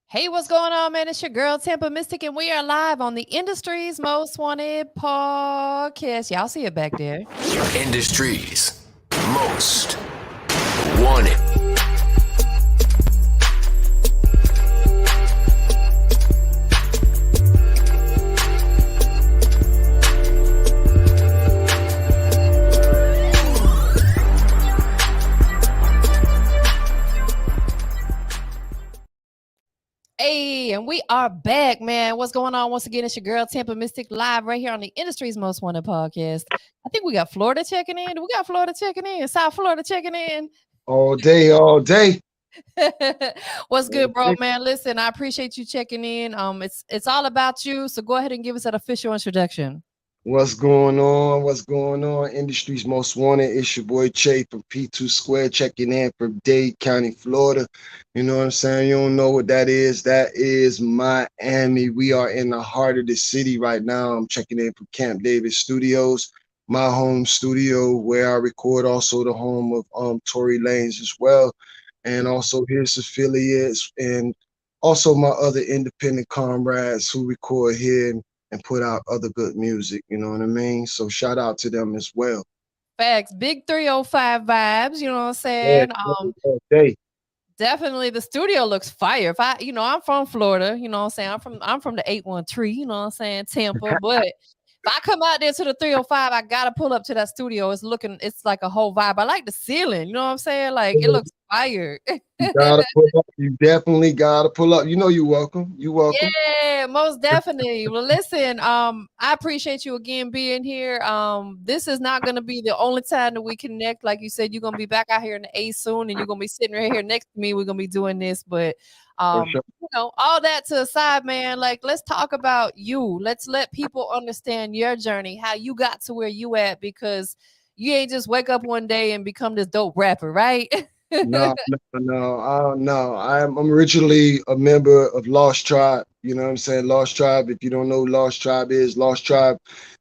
Hey, what's going on, man? It's your girl, TampaMystic, and we are live on the industry's most wanted podcast. Y'all see it back there. Industries most wanted. Hey, and we are back, man. What's going on? Once again, it's your girl, TampaMystic, live right here on the industry's most wanted podcast. I think we got Florida checking in. We got Florida checking in. South Florida checking in. All day, all day. What's good, bro, man? Listen, I appreciate you checking in. It's all about you. So go ahead and give us that official introduction. What's going on? What's going on? Industry's most wanted. It's your boy Che from P2QUARE checking in from Dade County, Florida. You know what I'm saying? You don't know what that is. That is Miami. We are in the heart of the city right now. I'm checking in from Camp David Studios, my home studio where I record, also the home of Tory Lanez as well. And also his affiliates and also my other independent comrades who record here and put out other good music, you know what I mean? So shout out to them as well. Facts, big 305 vibes, you know what I'm Yeah, saying? day. Definitely the studio looks fire. If I, I'm from Florida, you know what I'm saying? I'm from the 813, you know what I'm saying? Tampa, but if I come out there to the 305, I gotta pull up to that studio. It's like a whole vibe. I like the ceiling, you know what I'm saying? Like it looks fire. You gotta pull up. You definitely gotta pull up. You know you welcome. You welcome. Yeah, most definitely. Well, listen, I appreciate you again being here. This is not gonna be the only time that we connect. Like you said, you're gonna be back out here in the A soon, and you're gonna be sitting right here next to me. We're gonna be doing this, but For sure. all that to the side, man. Like, let's talk about you. Let's let people understand your journey, how you got to where you at, because you ain't just wake up one day and become this dope rapper, right? No. I'm originally a member of Lost Tribe. You know what I'm saying? Lost Tribe. If you don't know who Lost Tribe is, Lost Tribe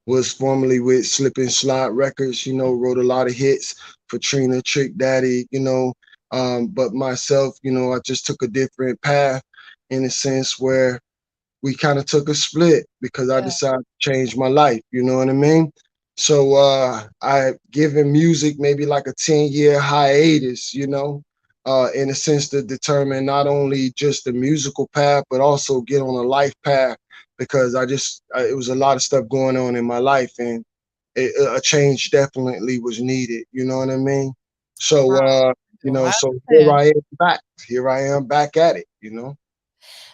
was formerly with Slip and Slide Records. You know, wrote a lot of hits for Trina, Trick Daddy. But myself, I just took a different path in a sense where we kind of took a split because I Yeah. decided to change my life. You know what I mean? So I've given music maybe like a 10-year hiatus, in a sense to determine not only just the musical path, but also get on a life path because it was a lot of stuff going on in my life and a change definitely was needed. You know what I mean? So, I so understand. Here I am back at it.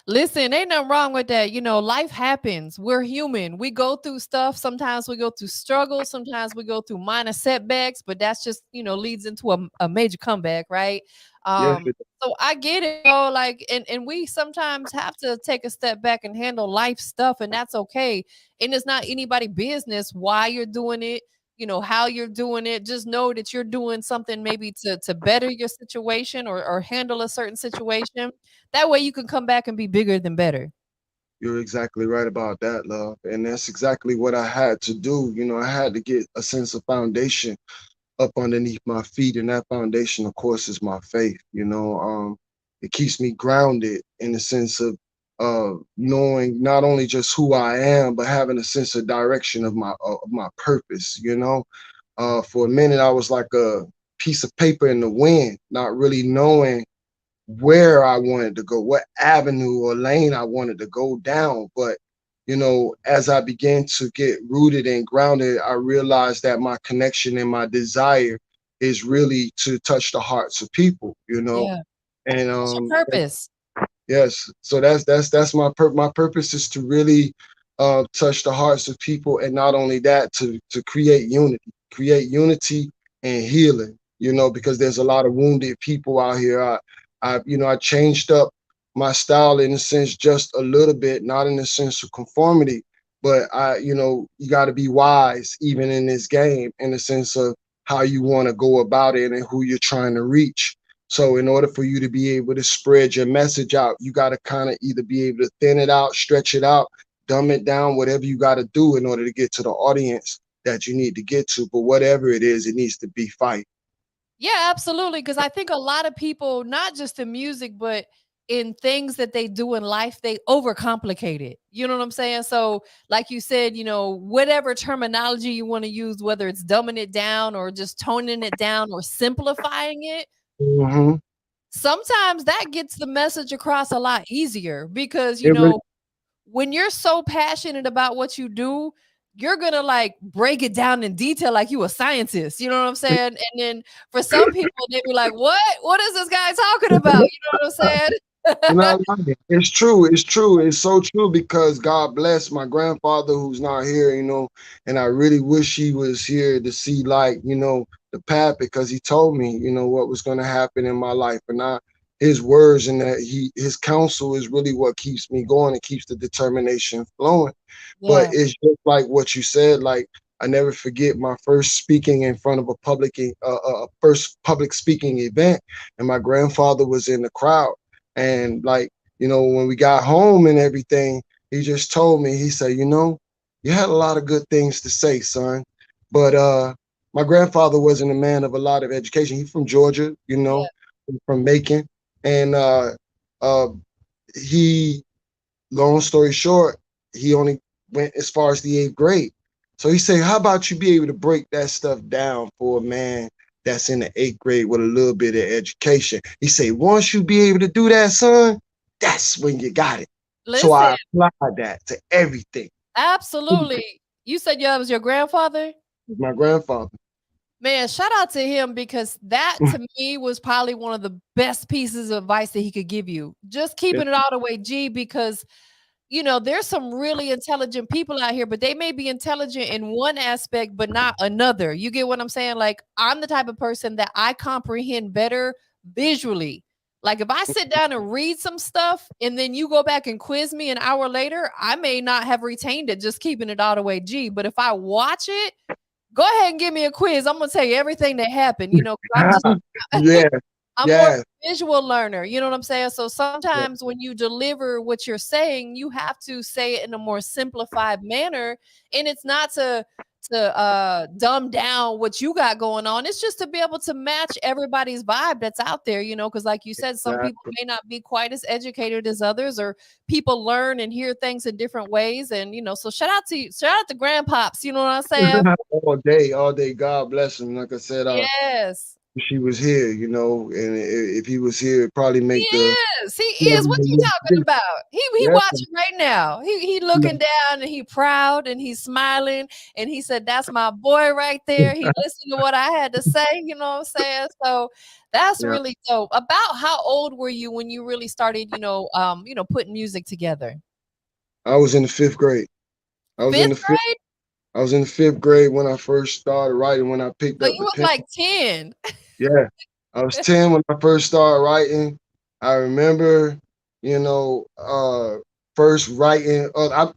Listen, ain't nothing wrong with that. Life happens. We're human. We go through stuff. Sometimes we go through struggles. Sometimes we go through minor setbacks, but that's just, leads into a major comeback, right? Yes, So I get it, like, and we sometimes have to take a step back and handle life stuff, and that's okay. And it's not anybody business why you're doing it, how you're doing it. Just know that you're doing something maybe to better your situation or handle a certain situation. That way you can come back and be bigger than better. you're exactly right about that, love. And that's exactly what I had to do. I had to get a sense of foundation up underneath my feet. And that foundation, of course, is my faith. It keeps me grounded in the sense of knowing not only just who I am, but having a sense of direction of my purpose. For a minute, I was like a piece of paper in the wind, not really knowing where I wanted to go, what avenue or lane I wanted to go down. But, as I began to get rooted and grounded, I realized that my connection and my desire is really to touch the hearts of people. Yeah. And What's your purpose? yes, so that's my purpose is to really touch the hearts of people, and not only that, to create unity and healing, because there's a lot of wounded people out here. I changed up my style in a sense just a little bit, not in the sense of conformity, but you got to be wise even in this game in the sense of how you want to go about it and who you're trying to reach. So in order for you to be able to spread your message out, you got to kind of either be able to thin it out, stretch it out, dumb it down, whatever you got to do in order to get to the audience that you need to get to. But whatever it is, it needs to be fight. Yeah, absolutely. Because I think a lot of people, not just in music, but in things that they do in life, they overcomplicate it. You know what I'm saying? So, like you said, whatever terminology you want to use, whether it's dumbing it down or just toning it down or simplifying it, Mm-hmm. sometimes that gets the message across a lot easier because, It really, when you're so passionate about what you do, you're gonna like break it down in detail like you a scientist. You know what I'm saying? And then for some people, they be like, "What? What is this guy talking about?" You know what I'm saying? and I like it. It's true. It's true. It's so true because God bless my grandfather who's not here, and I really wish he was here to see like, the path because he told me, what was going to happen in my life. And his words and his counsel is really what keeps me going and keeps the determination flowing. But Yeah, it's just like what you said, like I never forget my first speaking in front of first public speaking event, and my grandfather was in the crowd. And like, when we got home and everything, he just told me, he said, you had a lot of good things to say, son. But my grandfather wasn't a man of a lot of education. He's from Georgia, yeah. from Macon. And uh, he, long story short, he only went as far as the 8th grade. So he said, how about you be able to break that stuff down for a man that's in the 8th grade with a little bit of education? He said, once you be able to do that, son, that's when you got it. So Listen, I applied that to everything. absolutely. You said that was your grandfather? My grandfather. Man, shout out to him because that to me was probably one of the best pieces of advice that he could give you. Just Yeah. keeping it all the way G because there's some really intelligent people out here, but they may be intelligent in one aspect, but not another. You get what I'm saying? Like, I'm the type of person that I comprehend better visually. Like, if I sit down and read some stuff and then you go back and quiz me an hour later, I may not have retained it just keeping it all the way G. But if I watch it, go ahead and give me a quiz. I'm gonna tell you everything that happened, 'cause Yeah. I'm more of Yeah. a visual learner, you know what I'm saying? So Yeah. sometimes when you deliver what you're saying, you have to say it in a more simplified manner. And it's not to dumb down what you got going on. It's just to be able to match everybody's vibe that's out there, because like you said, some people Exactly. may not be quite as educated as others, or people learn and hear things in different ways. And so shout out to grandpops, you know what I'm saying? All day, all day. God bless him. Like I said, Yes. she was here, and if he was here, it'd probably He make the is. He is. What you talking about? He yeah, watching right now. He looking down and he proud and he's smiling and he said, "That's my boy right there." He listened to what I had to say. You know what I'm saying? So that's yeah. really dope. About how old were you when you really started? Putting music together. I was in the 5th grade. I was in Fifth the fifth. grade. I was in the 5th grade when I first started writing. When I picked So up you the was pen. like 10. Yeah, I was 10 when I first started writing. I remember, you know, first writing.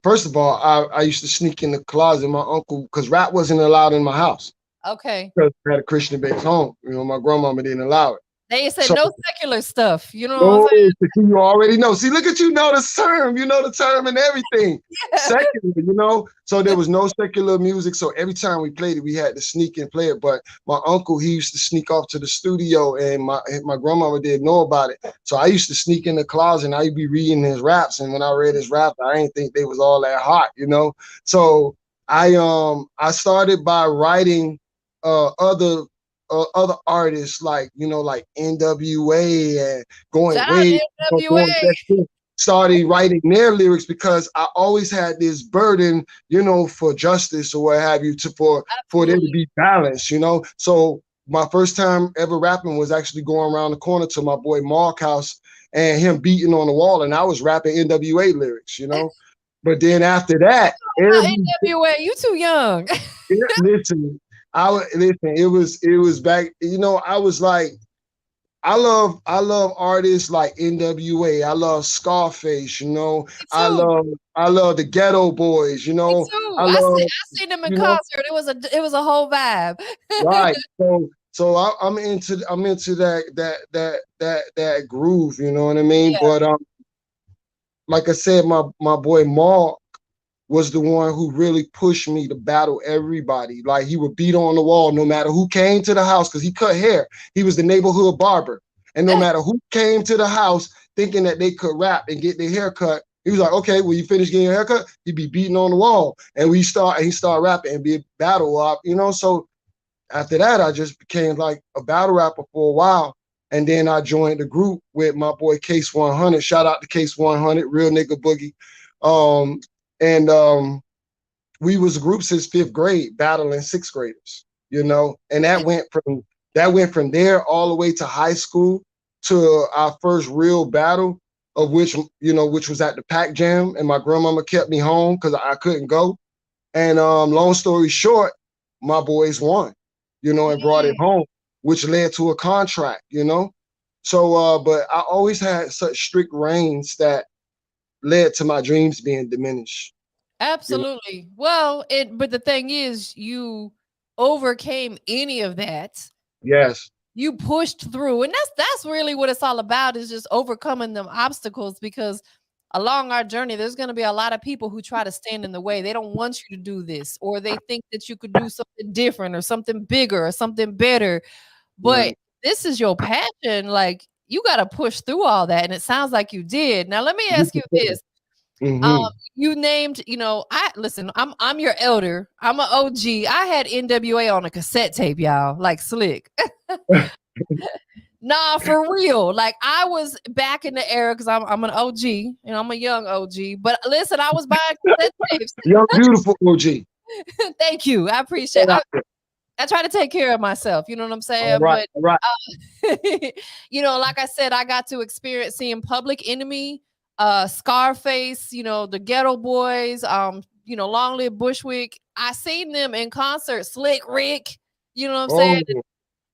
First of all, I used to sneak in the closet. My uncle, because rap wasn't allowed in my house Okay. because I had a Christian-based home. My grandmama didn't allow it. They said So no secular stuff. You know what I'm no, saying? you already know. See, look at you know the term. You know the term and everything. Yeah. Secular. So there was no secular music. So every time we played it, we had to sneak and play it. But my uncle, he used to sneak off to the studio, and my grandmama didn't know about it. So I used to sneak in the closet, and I'd be reading his raps. And when I read his raps, I didn't think they was all that hot. So I started by writing other artists like NWA and going Shout out way to NWA. started writing their lyrics because I always had this burden, for justice or what have you, for there to Absolutely. be balance. So my first time ever rapping was actually going around the corner to my boy Mark house and him beating on the wall, and I was rapping NWA lyrics. But then after that, NWA, you too young. listen, listen. It was back. I was like, I love artists like NWA. I love Scarface. Me too. I love the Ghetto Boys. Me I too. love I seen them in you know concert. It was a whole vibe. right. So I'm into that groove. You know what I mean? Yeah. But like I said, my boy Mark was the one who really pushed me to battle everybody. Like he would beat on the wall no matter who came to the house because he cut hair. He was the neighborhood barber. And no matter who came to the house, thinking that they could rap and get their hair cut. He was like, okay, when you finish getting your haircut, he'd be beating on the wall. And he start rapping and be a battle rap, you know? So after that, I just became like a battle rapper for a while. And then I joined the group with my boy Case 100. Shout out to Case 100, real nigga boogie. And we was a group since 5th grade, battling 6th graders, you know? And that went from there all the way to high school to our first real battle, of which was at the Pac Jam, and my grandmama kept me home because I couldn't go. And long story short, my boys won, and brought it home, which led to a contract, So, but I always had such strict reins that led to my dreams being diminished. Absolutely. Well, but the thing is, you overcame any of that. Yes. You pushed through, and that's really what it's all about, is just overcoming them obstacles, because along our journey, there's going to be a lot of people who try to stand in the way. They don't want you to do this, or they think that you could do something different or something bigger or something better. But this is your passion. Like, you got to push through all that. And it sounds like you did. Now, let me ask you this. You named, I'm your elder. I'm an OG. I had NWA on a cassette tape, y'all, like slick. Nah, for real. Like, I was back in the era, because I'm an OG, I'm a young OG. But listen, I was buying cassette tapes. Young, beautiful OG. Thank you. I appreciate it. I try to take care of myself. You know what I'm saying? Right. Like I said, I got to experience seeing Public Enemy, Scarface, the Ghetto Boys, Long Live Bushwick. I seen them in concert, Slick Rick, you know what I'm saying?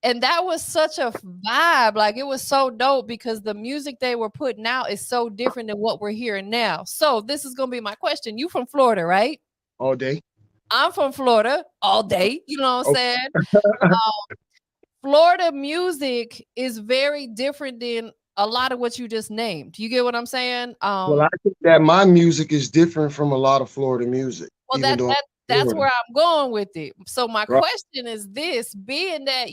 And that was such a vibe. Like, it was so dope, because the music they were putting out is so different than what we're hearing now. So this is going to be my question. You from Florida, right? All day. I'm from Florida all day. You know what I'm saying? Florida music is very different than a lot of what you just named. You get what I'm saying? Well, I think that my music is different from a lot of Florida music. Well, that's where I'm going with it. So my question is this: being that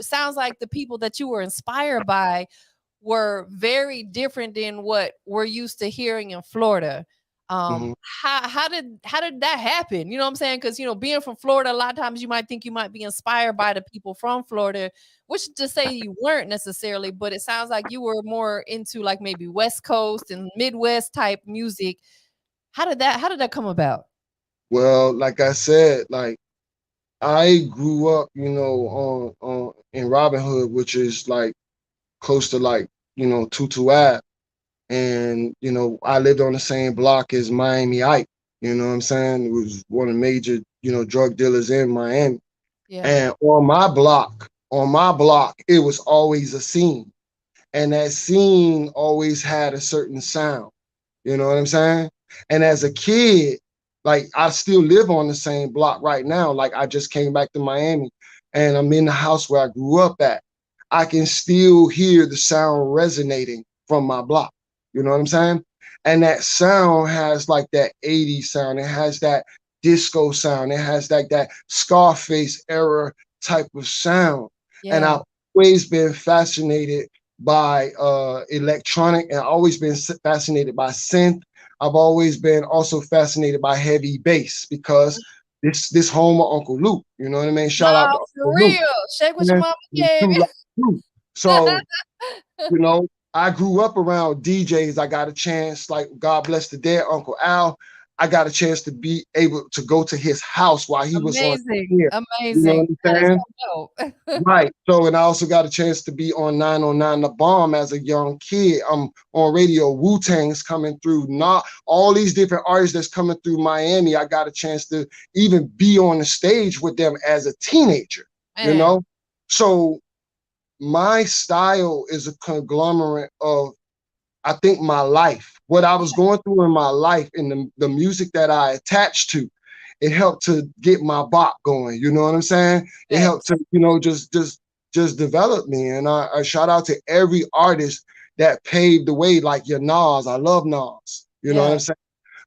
sounds like the people that you were inspired by were very different than what we're used to hearing in Florida. How did that happen? You know what I'm saying? Because being from Florida, a lot of times you might think you might be inspired by the people from Florida, which to say you weren't necessarily, but it sounds like you were more into like maybe West Coast and Midwest type music. How did that come about? Well, like I said, like I grew up, in Robin Hood, which is like close to like, 2QUARE. And, I lived on the same block as Miami Ike, you know what I'm saying? It was one of the major, drug dealers in Miami. Yeah. And on my block, it was always a scene. And that scene always had a certain sound. You know what I'm saying? And as a kid, like, I still live on the same block right now. Like, I just came back to Miami, and I'm in the house where I grew up at. I can still hear the sound resonating from my block. You know what I'm saying? And that sound has like that 80s sound. It has that disco sound. It has like that Scarface era type of sound. Yeah. And I've always been fascinated by electronic, and always been fascinated by synth. I've always been also fascinated by heavy bass, because this home of Uncle Luke, you know what I mean? Shout out to Uncle Luke. Real. Shake what your mama gave. So, I grew up around DJs. I got a chance, like, God bless the dead Uncle Al. I got a chance to be able to go to his house while he was on here. Amazing. You know what I'm saying? Right. So, and I also got a chance to be on 909 The Bomb as a young kid. I'm on radio. Wu-Tang's coming through. Not all these different artists that's coming through Miami. I got a chance to even be on the stage with them as a teenager. So my style is a conglomerate of, I think, my life. What I was going through in my life, and the music that I attached to, it helped to get my bop going. You know what I'm saying? It helped to, just develop me. And I shout out to every artist that paved the way, like your Nas. I love Nas. You know what I'm saying?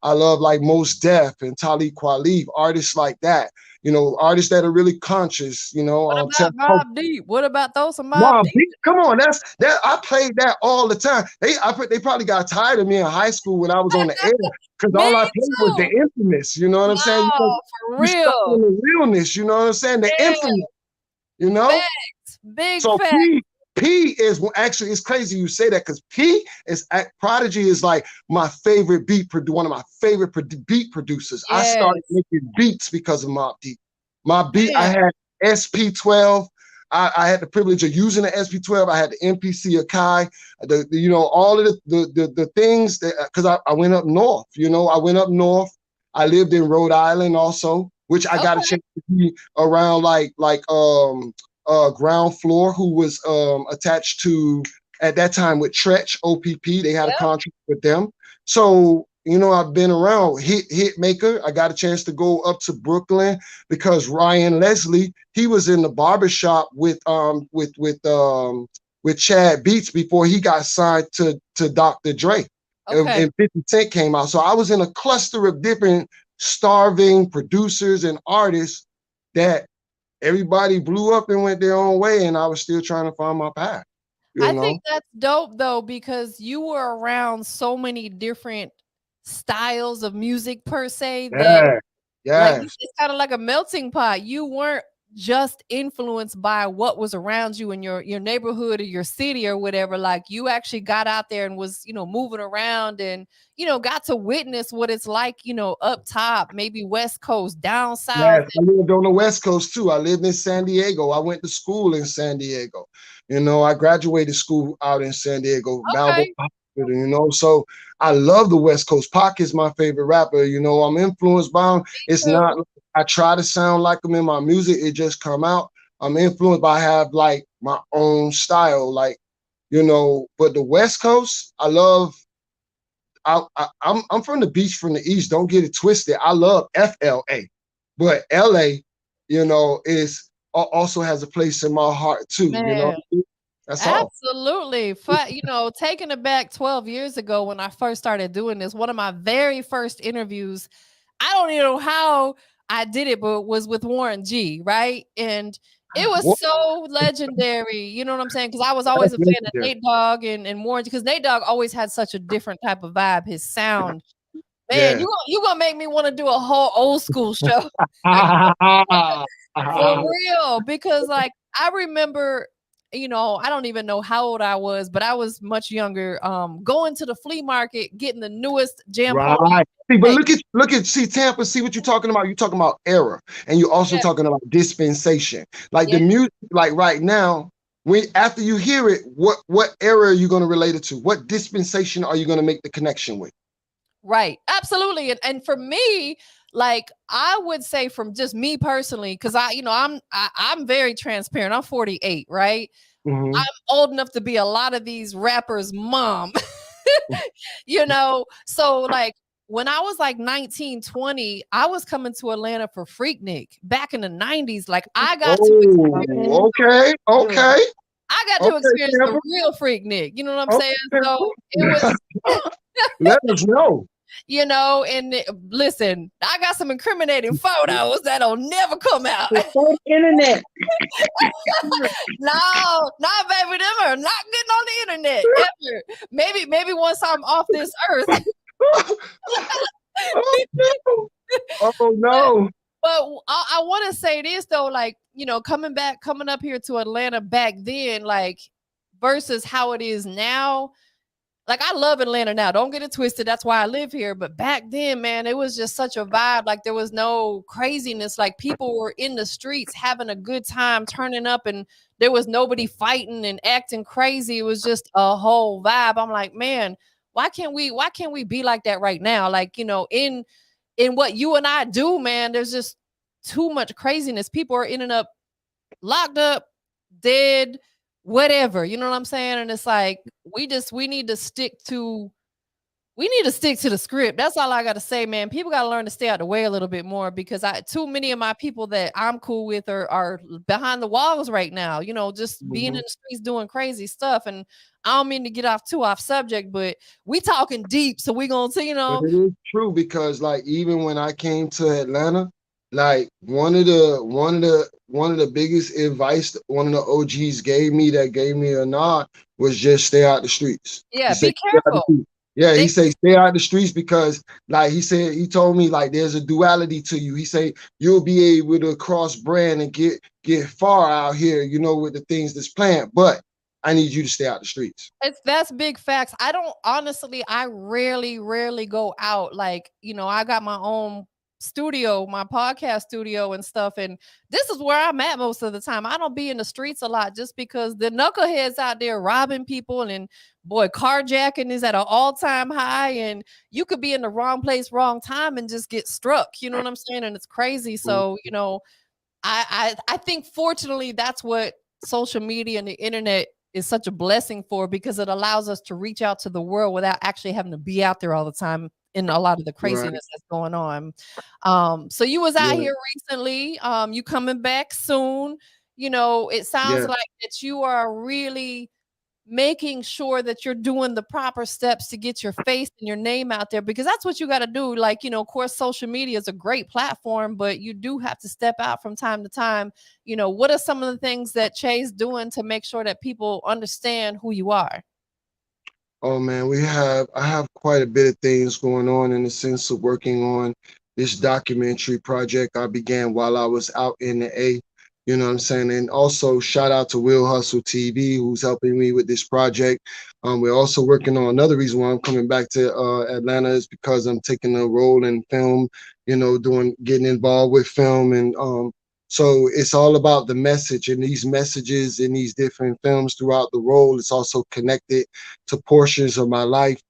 I love like Mos Def and Talib Kweli, artists like that. You know, artists that are really conscious. You know, What about Mob Deep? What about those some Mob Mob Deep? Deep, come on, that's that. I played that all the time. They probably got tired of me in high school when I was on the air because Me all I played was the too. infamous. You know what I'm saying? No, for You stuck real. on the realness. You know what I'm saying? The Yeah, infamous. You know. facts. Big So facts. P is actually, it's crazy you say that because P is Prodigy is like my favorite one of my favorite beat producers. I started Yes. making beats because of Mobb Deep. My beat, I Man. had SP12. I had the privilege of using the SP12. I had the MPC Akai, you know, all of the things that, because I went up north, you know, I went up north. I lived in Rhode Island also, which I got a Okay. chance to be around Ground Floor, who was attached to, at that time, with Tretch OPP. They had a Yep. contract with them. So, you know, I've been around hit maker. I got a chance to go up to Brooklyn because Ryan Leslie, he was in the barbershop with Chad Beats before he got signed to Dr. Dre. Okay. And 50 Cent came out. So I was in a cluster of different starving producers and artists that everybody blew up and went their own way, and I was still trying to find my path. You I know? think that's dope though, because you were around so many different styles of music per se that, Yeah. like, Yes. it's kind of like a melting pot. You weren't just influenced by what was around you in your neighborhood or your city or whatever. Like, you actually got out there and was, moving around and, got to witness what it's like, up top, maybe West Coast, down south. Yes. I lived on the West Coast too. I lived in San Diego. I went to school in San Diego. You know, I graduated school out in San Diego, Balboa Okay. Hospital, you know. So I love the West Coast. Pac is my favorite rapper. You know, I'm influenced by him. It's Too. not, I try to sound like him in my music, it just come out. I'm influenced by, I have like my own style, like, you know, but the West Coast, I love. I'm from the beach, from the East. Don't get it twisted. I love FLA, but LA, you know, is also has a place in my heart too. You know, Man. that's all. Absolutely. Taking it back 12 years ago when I first started doing this, one of my very first interviews, I don't even know how I did it, but it was with Warren G, right? And it was What? so legendary. You know what I'm saying? Because I was always That's a fan of legendary. Nate Dogg and Warren, because Nate Dogg always had such a different type of vibe, his sound. Man, Yeah. you gonna make me want to do a whole old school show. For real, because like I remember, I don't even know how old I was, but I was much younger. Going to the flea market, getting the newest jam pony. Right. See, but Hey, see Tampa, see what you're talking about. You're talking about era, and you're also yeah, talking about dispensation. Like yeah, the music, like right now, after you hear it, what era are you going to relate it to? What dispensation are you going to make the connection with? right, absolutely. And for me, like I would say, from just me personally, because I'm very transparent. I'm 48, right? I'm Mm-hmm. old enough to be a lot of these rappers' mom. So like when I was like 19, 20, I was coming to Atlanta for Freaknik back in the 90s. Like I got to experience Oh, okay, okay, I got to okay, experience the Tampa. real Freaknik. You know what I'm Okay, saying? So it Tampa. was, Let us know. listen, I got some incriminating photos that'll never come out. The internet. No, not baby, them are not getting on the internet ever. Maybe once I'm off this earth. Oh no! Oh no! But I want to say this though, like, coming up here to Atlanta back then, like, versus how it is now. Like, I love Atlanta now. Don't get it twisted. That's why I live here. But back then, man, it was just such a vibe. Like, there was no craziness. Like, people were in the streets having a good time, turning up, and there was nobody fighting and acting crazy. It was just a whole vibe. I'm like, man, why can't we be like that right now? Like, in what you and I do, man, there's just too much craziness. People are ending up locked up, dead, whatever. You know what I'm saying? And it's like we need to stick to the script. That's all I gotta say, man. People gotta learn to stay out the way a little bit more, because too many of my people that I'm cool with are behind the walls right now, just being in Mhm. the streets doing crazy stuff. And I don't mean to get off subject, but we talking deep, so we gonna see, But it is true because, like, even when I came to Atlanta, like one of the biggest advice one of the OGs gave me that gave me a nod was just stay out the streets. He Yeah, said, be "Stay out the careful. streets." Yeah, They he said stay out the streets because like he said, he told me like there's a duality to you. He said you'll be able to cross brand and get far out here, you know, with the things that's planned. But I need you to stay out the streets. that's big facts. I don't honestly, I rarely go out. Like, I got my own studio, my podcast studio and stuff. And this is where I'm at most of the time. I don't be in the streets a lot just because the knuckleheads out there robbing people and boy, carjacking is at an all-time high. And you could be in the wrong place, wrong time and just get struck. You know what I'm saying? And it's crazy. So, I think fortunately that's what social media and the internet is such a blessing for because it allows us to reach out to the world without actually having to be out there all the time in a lot of the Right. craziness that's going on. So you was out Yeah. here recently, you coming back soon. It sounds Yeah. like that you are really making sure that you're doing the proper steps to get your face and your name out there because that's what you got to do. Like, of course, social media is a great platform, but you do have to step out from time to time. What are some of the things that Chase doing to make sure that people understand who you are? Oh man, I have quite a bit of things going on in the sense of working on this documentary project I began while I was out in the A. You know what I'm saying? And also shout out to Will Hustle TV who's helping me with this project. We're also working on another reason why I'm coming back to Atlanta is because I'm taking a role in film, getting involved with film and so it's all about the message and these messages in these different films throughout the role. It's also connected to portions of my life,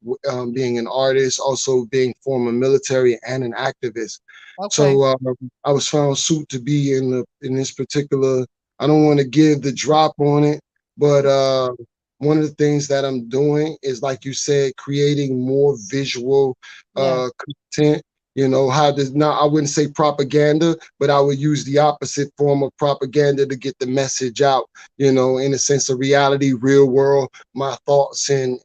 being an artist, also being former military and an activist. Okay. So I was found suit to be in this particular. I don't want to give the drop on it, but one of the things that I'm doing is, like you said, creating more visual Yeah. content. How does now I wouldn't say propaganda, but I would use the opposite form of propaganda to get the message out, in a sense of reality, real world, my thoughts and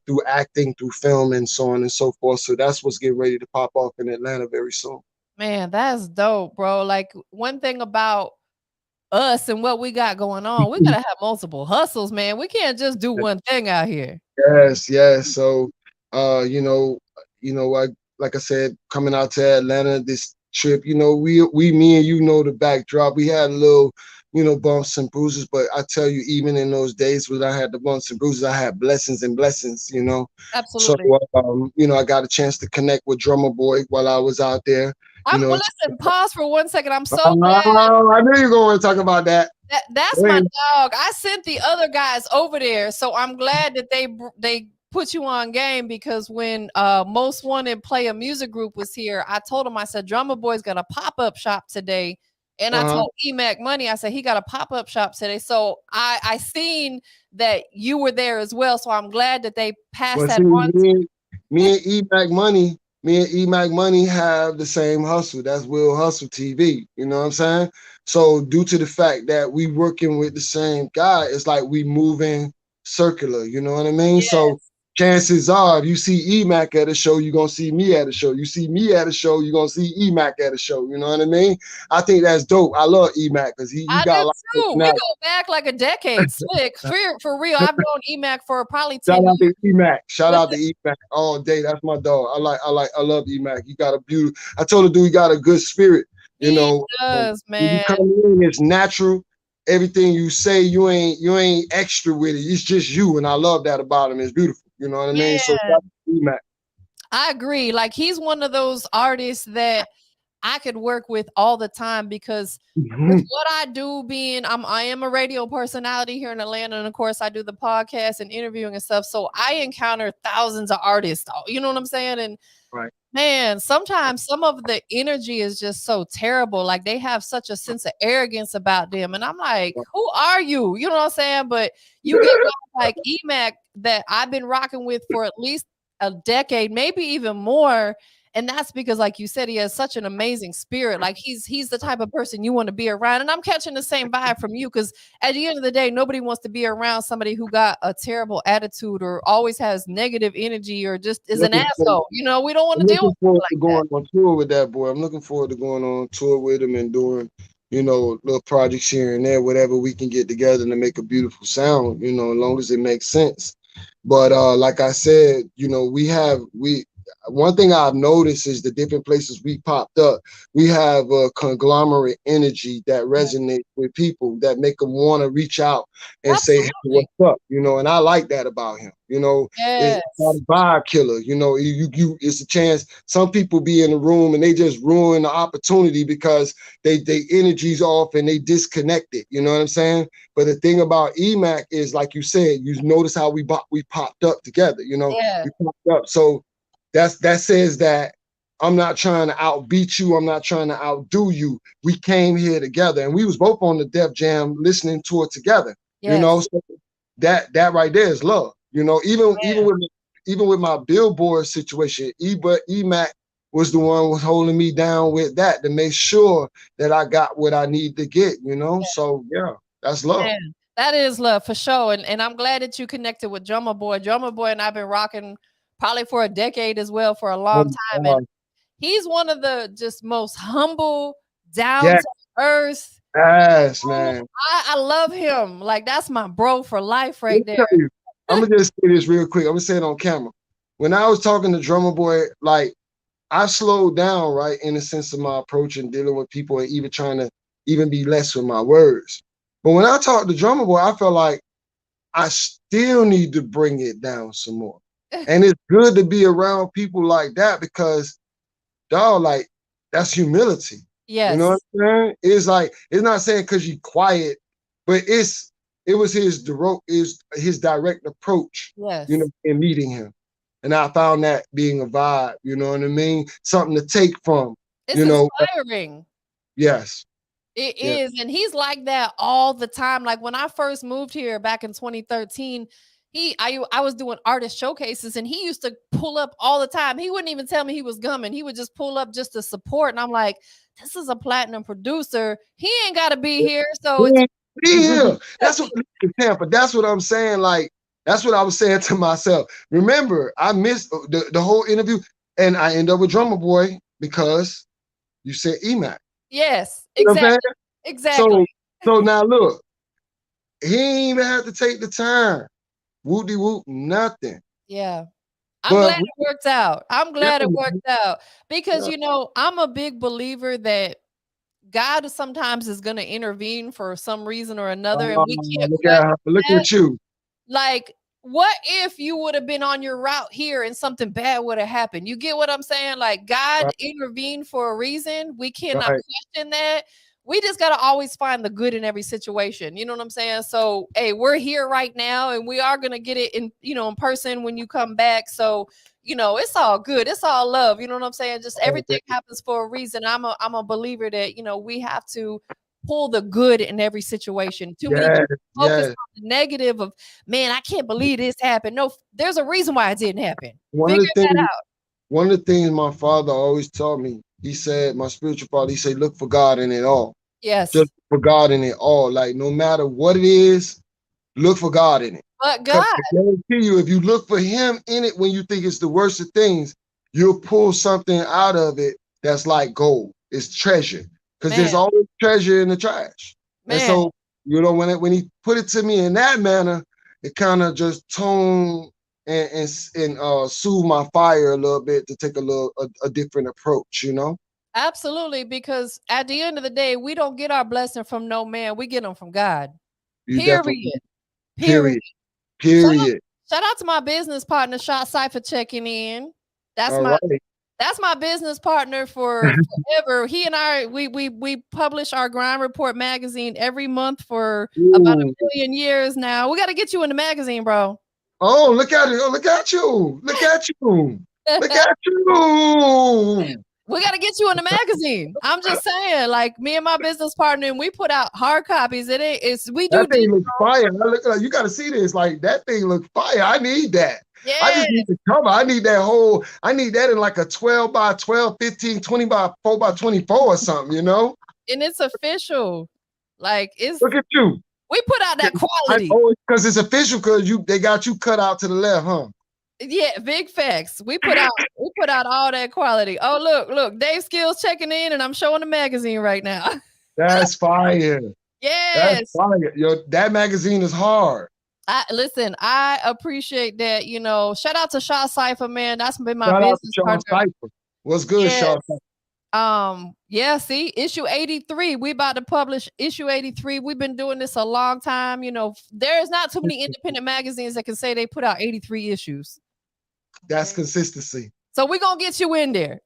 through acting, through film and so on and so forth. So that's what's getting ready to pop off in Atlanta very soon. Man, that's dope, bro. Like one thing about us and what we got going on, we gotta have multiple hustles, man. We can't just do one thing out here. Yes, yes. So, I like I said, coming out to Atlanta this trip, me and you know the backdrop. We had a little, bumps and bruises, but I tell you, even in those days when I had the bumps and bruises, I had blessings and blessings. So, Absolutely. I got a chance to connect with Drummer Boy while I was out there. You Well, know, listen, pause for 1 second. I'm so glad I knew you were going to talk about that. that's my dog. I sent the other guys over there, so I'm glad that they put you on game because when Most Wanted Play a Music Group was here, I told him, I said, Drummer Boy's got a pop-up shop today. And I told Emac Money, I said, he got a pop-up shop today. So I seen that you were there as well. So I'm glad that they passed that on. Me and Emac Money have the same hustle. That's Will Hustle TV. You know what I'm saying? So due to the fact that we working with the same guy, it's like we moving circular. You know what I mean? Yes. So chances are, if you see Emac at a show, you're gonna see me at a show. You see me at a show, you're gonna see Emac at a show. You know what I mean? I think that's dope. I love Emac because he I got do a lot of too. We personality. go back like a decade. Slick. For real. I've known Emac for probably 10 Shout years. out to Emac. Shout But out to Emac all day. That's my dog. I love Emac. He got a beautiful. I told the dude he got a good spirit. he does, When you man. come in, it's natural. Everything you say, you ain't extra with it. It's just you, and I love that about him. It's beautiful. You know what I mean? So shout out to Emac. I agree. Like he's one of those artists that I could work with all the time because with what I do being I am a radio personality here in Atlanta, and of course I do the podcast and interviewing and stuff. So I encounter thousands of artists, you know what I'm saying? And Right. man, sometimes some of the energy is just so terrible. Like they have such a sense of arrogance about them. And I'm like, who are you? You know what I'm saying? But you get guys like Emac that I've been rocking with for at least a decade, maybe even more. And that's because, like you said, he has such an amazing spirit. Like he's the type of person you want to be around. And I'm catching the same vibe from you because at the end of the day, nobody wants to be around somebody who got a terrible attitude or always has negative energy or just is an Looking forward, asshole. You know, we don't want I'm to deal looking with people forward to like that. going on tour with that boy. I'm looking forward to going on tour with him and doing, little projects here and there, whatever we can get together to make a beautiful sound, as long as it makes sense. But like I said, we one thing I've noticed is the different places we popped up, we have a conglomerate energy that resonates with people that make them want to reach out and say, hey, Absolutely. what's up? And I like that about him. It's not Yes. a vibe killer. It's a chance. Some people be in the room and they just ruin the opportunity because they energy's off and they disconnected. You know what I'm saying? But the thing about EMAC is, like you said, you notice how we popped up together. Yeah. We popped up. So that says that I'm not trying to outbeat you. I'm not trying to outdo you. We came here together, and we was both on the Def Jam listening to it together. Yes. So that right there is love. Even with my Billboard situation, EMAC was the one was holding me down with that to make sure that I got what I need to get. So yeah, that's love. Man, that is love for sure. And I'm glad that you connected with Drummer Boy. Drummer Boy and I've been rocking probably for a decade as well, for a Oh long my time. And God. he's one of the just most humble, down Yes, to earth. yes, Oh, man. I love him. Like that's my bro for life Let right me there. tell you, I'm gonna just say this real quick. I'm gonna say it on camera. When I was talking to Drummer Boy, like I slowed down, right, in the sense of my approach and dealing with people and even trying to even be less with my words. But when I talked to Drummer Boy, I felt like I still need to bring it down some more. And it's good to be around people like that because, dog, like that's humility. You know what Yes. I'm saying? It's like it's not saying because you quiet, but it was his direct approach, Yes. in meeting him. And I found that being a vibe, you know what I mean? Something to take from, It's you know. inspiring. Yes. It Yeah. is, and he's like that all the time. Like when I first moved here back in 2013, I was doing artist showcases and he used to pull up all the time. He wouldn't even tell me he was coming. He would just pull up just to support. And I'm like, this is a platinum producer. He ain't gotta be here. So it's Be here. That's what Tampa. That's what I'm saying. Like, that's what I was saying to myself. Remember, I missed the whole interview and I end up with Drummer Boy because you said EMAC. yes, You know what I'm saying? exactly. Exactly. So so now look, he ain't even had to take the time. Whoop de whoop, nothing. Yeah. I'm But glad it worked out. I'm yeah, glad it man, worked out because yeah. I'm a big believer that God sometimes is going to intervene for some reason or another, and we can't question Look that. at you. Like, what if you would have been on your route here and something bad would have happened? You get what I'm saying? Like, God Right, intervened for a reason. We cannot right. question that. We just got to always find the good in every situation. You know what I'm saying? So, hey, we're here right now and we are going to get it in person when you come back. So, it's all good. It's all love. You know what I'm saying? Just everything happens for a reason. I'm a believer that, we have to pull the good in every situation. Too many Yes, people focus yes. on the negative of, man, I can't believe this happened. No, there's a reason why it didn't happen. One of Figure the that things out. One of the things my father always taught me, he said, my spiritual father, he said, look for God in it all. Just Yes. for God in it all. Like no matter what it is, look for God in it. But Because God, I guarantee you, if you look for him in it when you think it's the worst of things, you'll pull something out of it that's like gold. It's treasure. Because man, there's always treasure in the trash. And man, so, when he put it to me in that manner, it kind of just toned and soothe my fire a little bit to take a different approach, absolutely. Because at the end of the day, we don't get our blessing from no man. We get them from God. You definitely, Period. Period. period, Shout out, period. shout out to my business partner, Shot Cypher, checking in. That's All my right. That's my business partner for forever. He and I, we publish our Grind Report magazine every month for about Ooh. a million years now. We got to get you in the magazine, bro. Oh, look at it. Oh, look at you. Look at you. Look at you. We got to get you in the magazine. I'm just saying, like me and my business partner, and we put out hard copies. We do That thing digital. looks fire. I look like you got to see this. Like that thing looks fire. I need that. I Yeah, just need the cover. I need that in like a 12 by 12, 15, 20 by 4 by 24 or something, you know? and it's official. Like Look at you. we put out that quality. Because it's official because they got you cut out to the left, huh? Yeah, big facts. We put out all that quality. Oh, look, Dave Skills checking in, and I'm showing the magazine right now. That's fire. Yes. That's fire. Yo, that magazine is hard. Listen, I appreciate that. You know, shout out to Shaw Cypher, man. That's been my Shout out to business Shaw partner. Cypher. What's good, Yes. Shaw Cypher? Yeah, see, issue 83. We about to publish issue 83. We've been doing this a long time. You know, there's not too many independent magazines that can say they put out 83 issues. That's consistency. So we're gonna get you in there.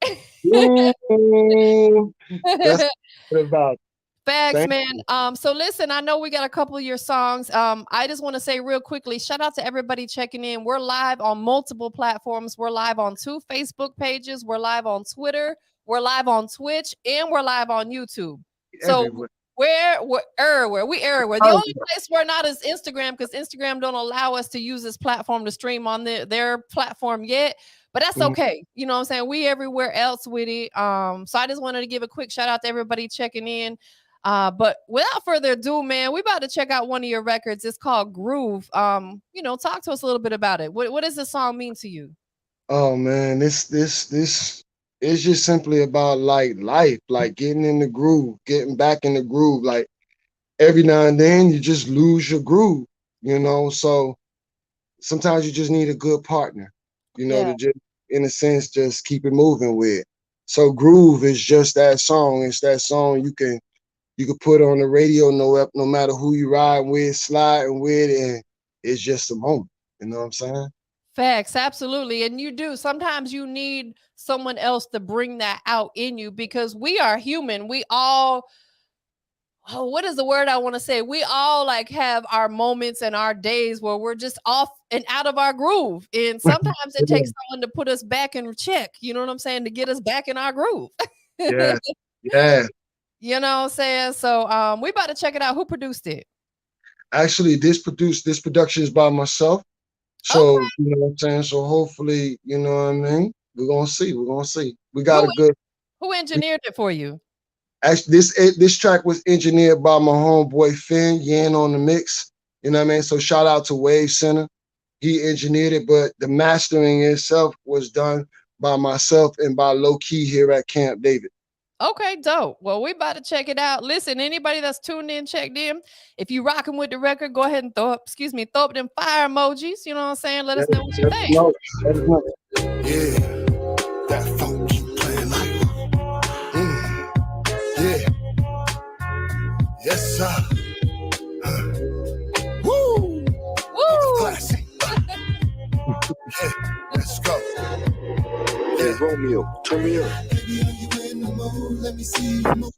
Ooh, that's what about. Facts, man. So listen, I know we got a couple of your songs. I just want to say real quickly, shout out to everybody checking in. We're live on multiple platforms. We're live on 2 Facebook pages. We're live on Twitter. We're live on Twitch, and we're live on YouTube. So we're everywhere. We everywhere. The only place we're not is Instagram, because Instagram don't allow us to use this platform to stream on their platform yet. But that's okay. You know what I'm saying? We everywhere else with it. So I just wanted to give a quick shout out to everybody checking in. But without further ado, man, we about to check out one of your records. It's called Groove. You know, talk to us a little bit about it. What does this song mean to you? Oh man, this is just simply about like life, like getting in the groove, getting back in the groove. Like every now and then you just lose your groove, you know. So sometimes you just need a good partner, you know, to just, in a sense, just keep it moving with. So Groove is just that song. It's that song you can put on the radio, no matter who you ride with, sliding with, and it's just a moment. You know what I'm saying? Facts, absolutely. And you do. Sometimes you need someone else to bring that out in you, because we are human. We all, what is the word I want to say? We all like have our moments and our days where we're just off and out of our groove. And sometimes it takes someone to put us back in check. You know what I'm saying? To get us back in our groove. Yeah. You know what I'm saying? So we about to check it out. Who produced it? Actually, this production is by myself. So, you know what I'm saying? So hopefully, you know what I mean? We're gonna see. We got who engineered it for you? Actually, this track was engineered by my homeboy Finn Yan on the mix. You know what I mean? So shout out to Wave Center. He engineered it, but the mastering itself was done by myself and by Low Key here at Camp David. Okay, dope. Well, we about to check it out. Listen, anybody that's tuned in, checked in, if you rocking with the record, go ahead and throw up them fire emojis. You know what I'm saying? Let us know what you think. Yeah, that funk keep playing like, yeah, yes sir. Woo, classic. Yeah, let's go. Yeah, Romeo, turn me up. Let me see you move.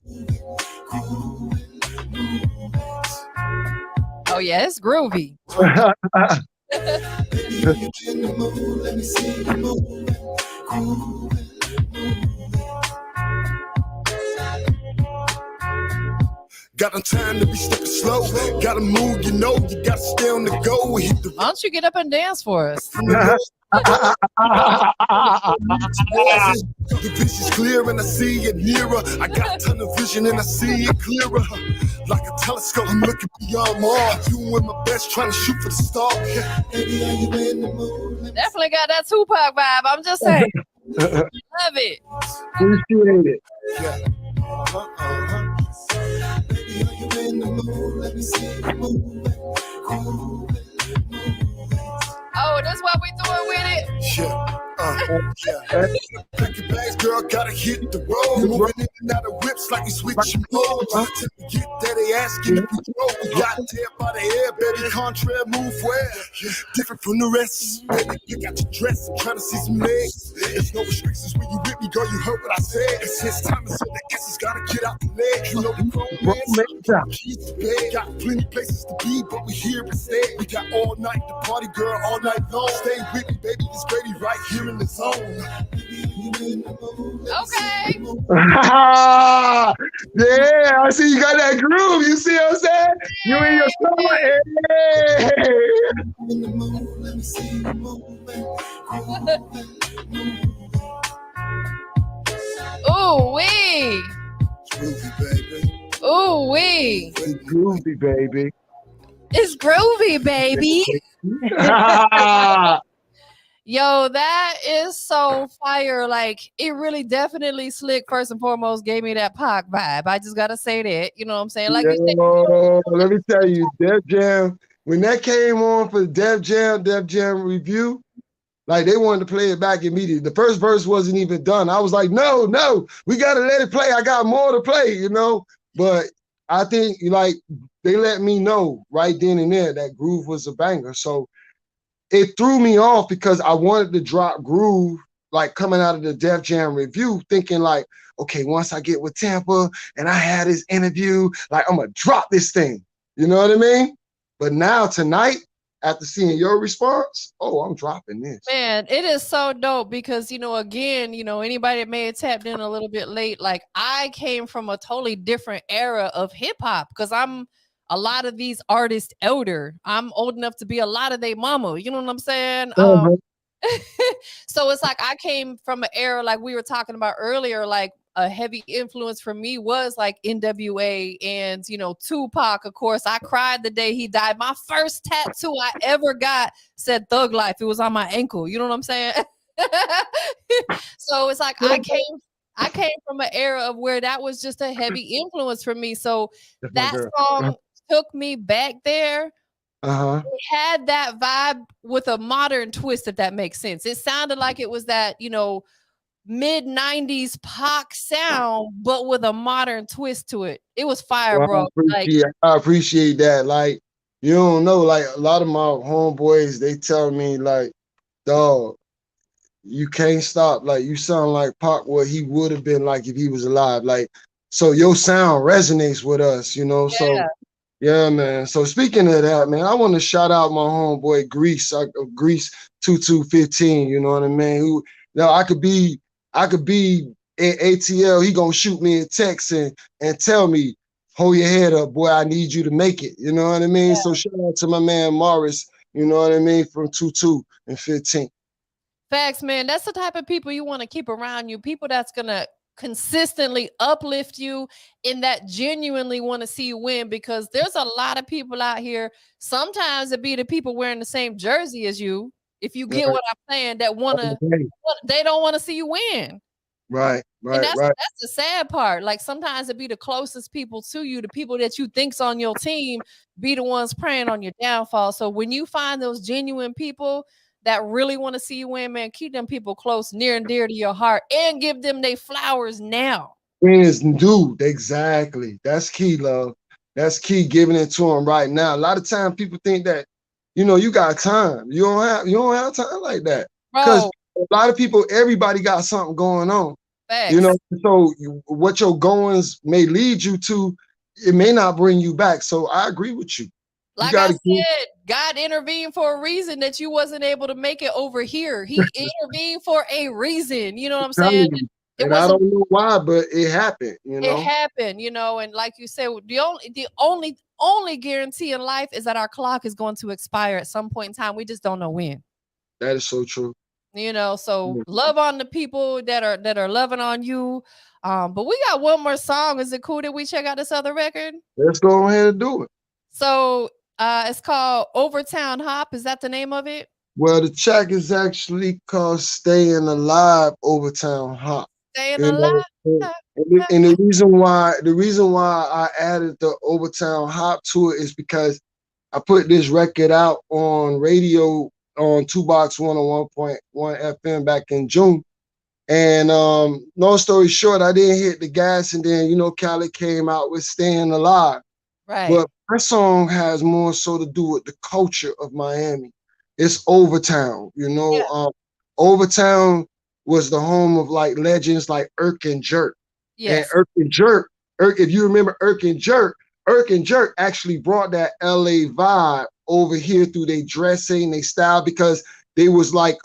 Oh yeah, it's groovy. Let me see you move. Got no time to be stepping slow. Gotta move, you know, you gotta stay on the go. Why don't you get up and dance for us? The vision's clear and I see it nearer. I got a ton of vision and I see it clearer. Like a telescope, I'm looking beyond Mars. Doing my best, trying to shoot for the star. Baby, are you in the mood? Definitely got that Tupac vibe. I'm just saying. Love it. Appreciate it. Yeah. Baby, are you in the mood? Let me see you move. Oh, that's what we doing with it? Yeah. Yeah. Pack your bags, girl, gotta hit the road. Moving in and out of whips like you switching modes. To get there, they asking if we drove. We got there by the air, baby. Contraire move where? Different from the rest. Baby, you got your dress. I'm trying to see some legs. There's no restrictions when you with me, girl. You heard what I said. It's his time, and so the S's gotta get out the leg. You know the grown man. Keys to bed. Got plenty places to be, but we here instead. We got all night to party, girl, all night long. Stay with me, baby. It's Grady right here in the zone. Okay. Yeah, I see you got that groove. You see what I'm saying? You in your song. me see you moving. Ooh wee. Groovy, baby. Ooh wee. Groovy, baby. It's groovy, baby. Yo, that is so fire. Like, it really definitely Slick, first and foremost, gave me that Pac vibe. I just gotta say that. You know what I'm saying? Like you said, Let me tell you, Def Jam, when that came on for Def Jam review, like they wanted to play it back immediately. The first verse wasn't even done. I was like, no, we gotta let it play. I got more to play, you know? But I think like they let me know right then and there that Groove was a banger. So it threw me off because I wanted to drop Groove like coming out of the Def Jam review, thinking like, okay, once I get with Tampa and I had this interview, like I'm gonna drop this thing. You know what I mean? But now tonight, after seeing your response, oh, I'm dropping this. man, it is so dope because, you know, again, you know, anybody that may have tapped in a little bit late, like I came from a totally different era of hip hop because I'm a lot of these artists elder. I'm old enough to be a lot of their mama. You know what I'm saying? So it's like I came from an era like we were talking about earlier, like a heavy influence for me was like NWA and, you know, Tupac. Of course, I cried the day he died. My first tattoo I ever got said Thug Life. It was on my ankle. You know what I'm saying? So it's like I came from an era of where that was just a heavy influence for me. So that song took me back there. It had that vibe with a modern twist, if that makes sense. It sounded like it was that, you know, mid-90s Pac sound, but with a modern twist to it. It was fire, bro. I appreciate that. Like, you don't know, like a lot of my homeboys, they tell me like, dog, you can't stop. Like, you sound like Pac, what he would have been like if he was alive. Like, so your sound resonates with us, you know? Yeah. So yeah, man. So speaking of that, man, I want to shout out my homeboy Grease, Grease 2215. You know what I mean? Who now I could be in ATL. He gonna shoot me a text and tell me, hold your head up, boy. I need you to make it. You know what I mean? Yeah. So shout out to my man Morris. You know what I mean? From 22 and 15. Facts, man. That's the type of people you want to keep around you. People that's gonna consistently uplift you and that genuinely want to see you win, because there's a lot of people out here, sometimes it be the people wearing the same jersey as you, if you get what I'm saying, that they don't want to see you win. Right. And that's the sad part. Like sometimes it be the closest people to you, the people that you think's on your team, be the ones praying on your downfall. So when you find those genuine people that really want to see you win, man, keep them people close, near and dear to your heart, and give them their flowers now. Dude, exactly. That's key, love. That's key, giving it to them right now. A lot of times people think that, you know, you got time. You don't have time like that. Because a lot of people, everybody got something going on. Facts. You know, so what your goings may lead you to, it may not bring you back. So I agree with you. Like I said, God intervened for a reason that you wasn't able to make it over here. He intervened for a reason. You know what I'm saying? And I don't know why, but it happened. You know, it happened. You know, and like you said, the only guarantee in life is that our clock is going to expire at some point in time. We just don't know when. That is so true. You know, so love on the people that are loving on you. But we got one more song. Is it cool that we check out this other record? Let's go ahead and do it. So it's called Overtown Hop. Is that the name of it? Well, the track is actually called Staying Alive, Overtown Hop. Staying Alive. And the reason why I added the Overtown Hop to it is because I put this record out on radio on 2Box 101.1 FM back in June. And long story short, I didn't hit the gas, and then, you know, Khaled came out with Staying Alive. Right. But my song has more so to do with the culture of Miami. It's Overtown, you know. Yeah. Overtown was the home of like legends like Irk and Jerk. Yes. And if you remember Irk and Jerk actually brought that LA vibe over here through their dressing, their style, because they was like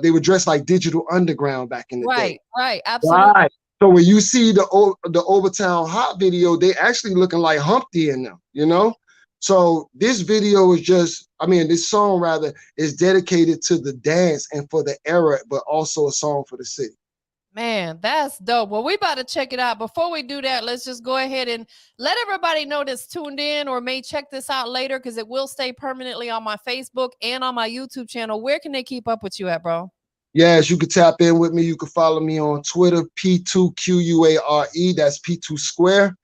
they were dressed like Digital Underground back in the day. Right, absolutely. Right. So when you see the Overtown Hop video, they actually looking like Humpty in them, you know? So this video is just, I mean, this song rather is dedicated to the dance and for the era, but also a song for the city. Man, that's dope. Well, we about to check it out. Before we do that, let's just go ahead and let everybody know that's tuned in or may check this out later because it will stay permanently on my Facebook and on my YouTube channel. Where can they keep up with you at, bro? Yes, you can tap in with me. You can follow me on Twitter, P2QUARE. That's P2 Square.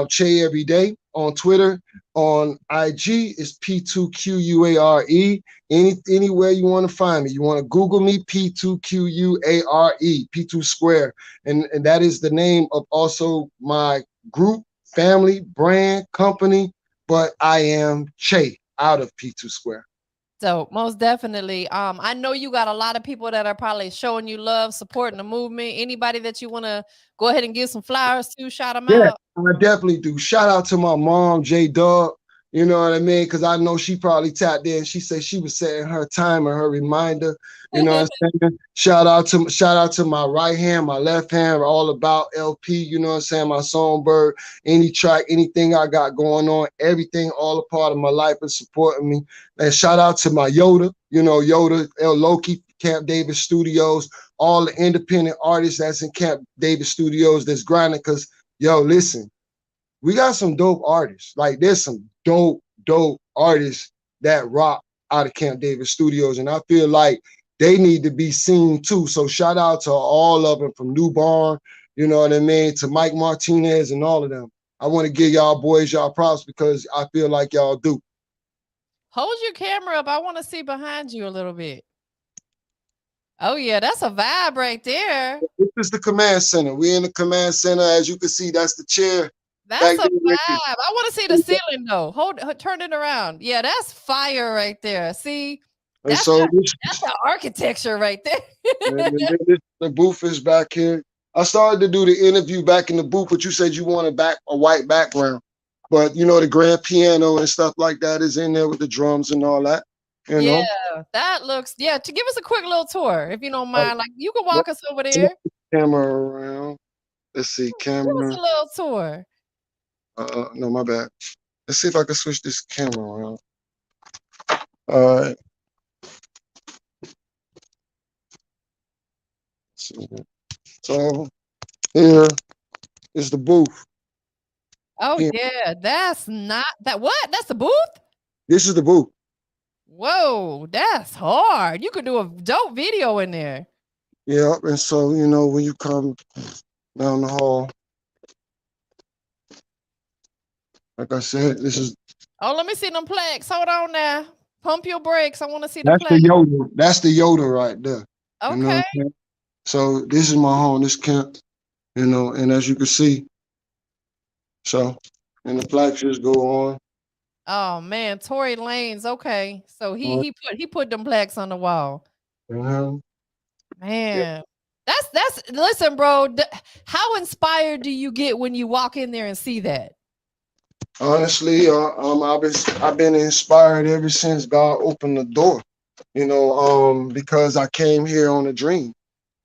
Che every day on Twitter. On IG is P2QUARE. Anywhere you want to find me. You want to Google me, P2QUARE, P2 Square. And that is the name of also my group, family, brand, company. But I am Che out of P2 Square. So most definitely. I know you got a lot of people that are probably showing you love, supporting the movement. Anybody that you want to go ahead and give some flowers to, shout them Yeah, out. I definitely do. Shout out to my mom, J Dub. You know what I mean? Because I know she probably tapped in. She said she was setting her timer, her reminder. You know what I'm saying? Shout out to my right hand, my left hand, all about LP. You know what I'm saying? My songbird, any track, anything I got going on, everything, all a part of my life is supporting me. And shout out to my Yoda. You know, Yoda, El Loki, Camp David Studios, all the independent artists that's in Camp David Studios that's grinding. Because yo, listen, we got some dope artists. Like there's some dope artists that rock out of Camp David Studios. And I feel like they need to be seen too. So shout out to all of them from New Barn, you know what I mean, to Mike Martinez and all of them. I want to give y'all boys y'all props because I feel like y'all do. Hold your camera up. I want to see behind you a little bit. Oh yeah, that's a vibe right there. This is the command center. We're in the command center. As you can see, that's the chair. That's a vibe. I want to see the ceiling though. Turn it around. Yeah, that's fire right there. See, that's the architecture right there. The booth is back here. I started to do the interview back in the booth, but you said you wanted a white background. But you know, the grand piano and stuff like that is in there with the drums and all that. You know? That looks, to give us a quick little tour, if you don't mind. Like you can walk us over there. Camera around. Let's see, camera. Give us a little tour. No, my bad. Let's see if I can switch this camera around. All right. So here is the booth. Oh yeah, that's not that. What? That's the booth? This is the booth. Whoa, that's hard. You could do a dope video in there. Yeah, and so you know when you come down the hall, like I said, this is. Oh, let me see them plaques. Hold on now. Pump your brakes. I want to see the plaques. That's the Yoda. That's the Yoda right there. Okay. You know what I'm saying? So this is my home, this camp, you know, and as you can see, so, and the plaques just go on. Oh man, Tory Lanez. Okay, so he put them plaques on the wall. Man, that's listen, bro. How inspired do you get when you walk in there and see that? Honestly, I've been inspired ever since God opened the door. You know, because I came here on a dream.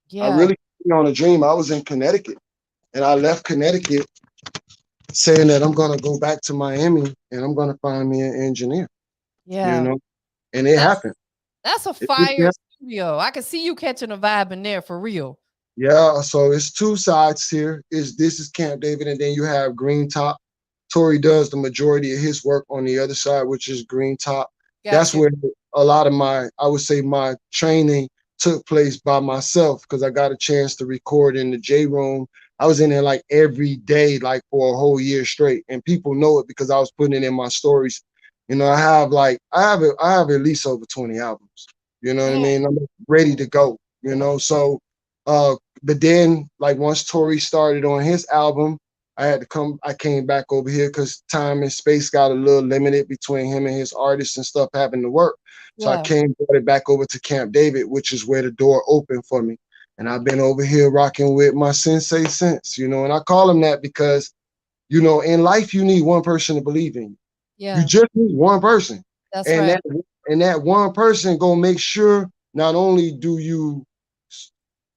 Yeah. I really came on a dream. I was in Connecticut, and I left Connecticut saying that I'm gonna go back to Miami and I'm gonna find me an engineer. Yeah. You know, and it happened. That's a fire studio. I can see you catching a vibe in there for real. Yeah, so it's two sides here. This is Camp David, and then you have Green Top. Tory does the majority of his work on the other side, which is Green Top. Gotcha. That's where a lot of my training took place by myself because I got a chance to record in the J room. I was in there like every day, like for a whole year straight, and people know it because I was putting it in my stories. You know, I have at least over 20 albums. You know what I mean? I'm ready to go. You know, so but then like once Tory started on his album, I came back over here because time and space got a little limited between him and his artists and stuff having to work. So I brought it back over to Camp David, which is where the door opened for me. And I've been over here rocking with my sensei since, you know, and I call him that because, you know, in life, you need one person to believe in you. Yeah. You just need one person. That's right. That one person gonna make sure not only do you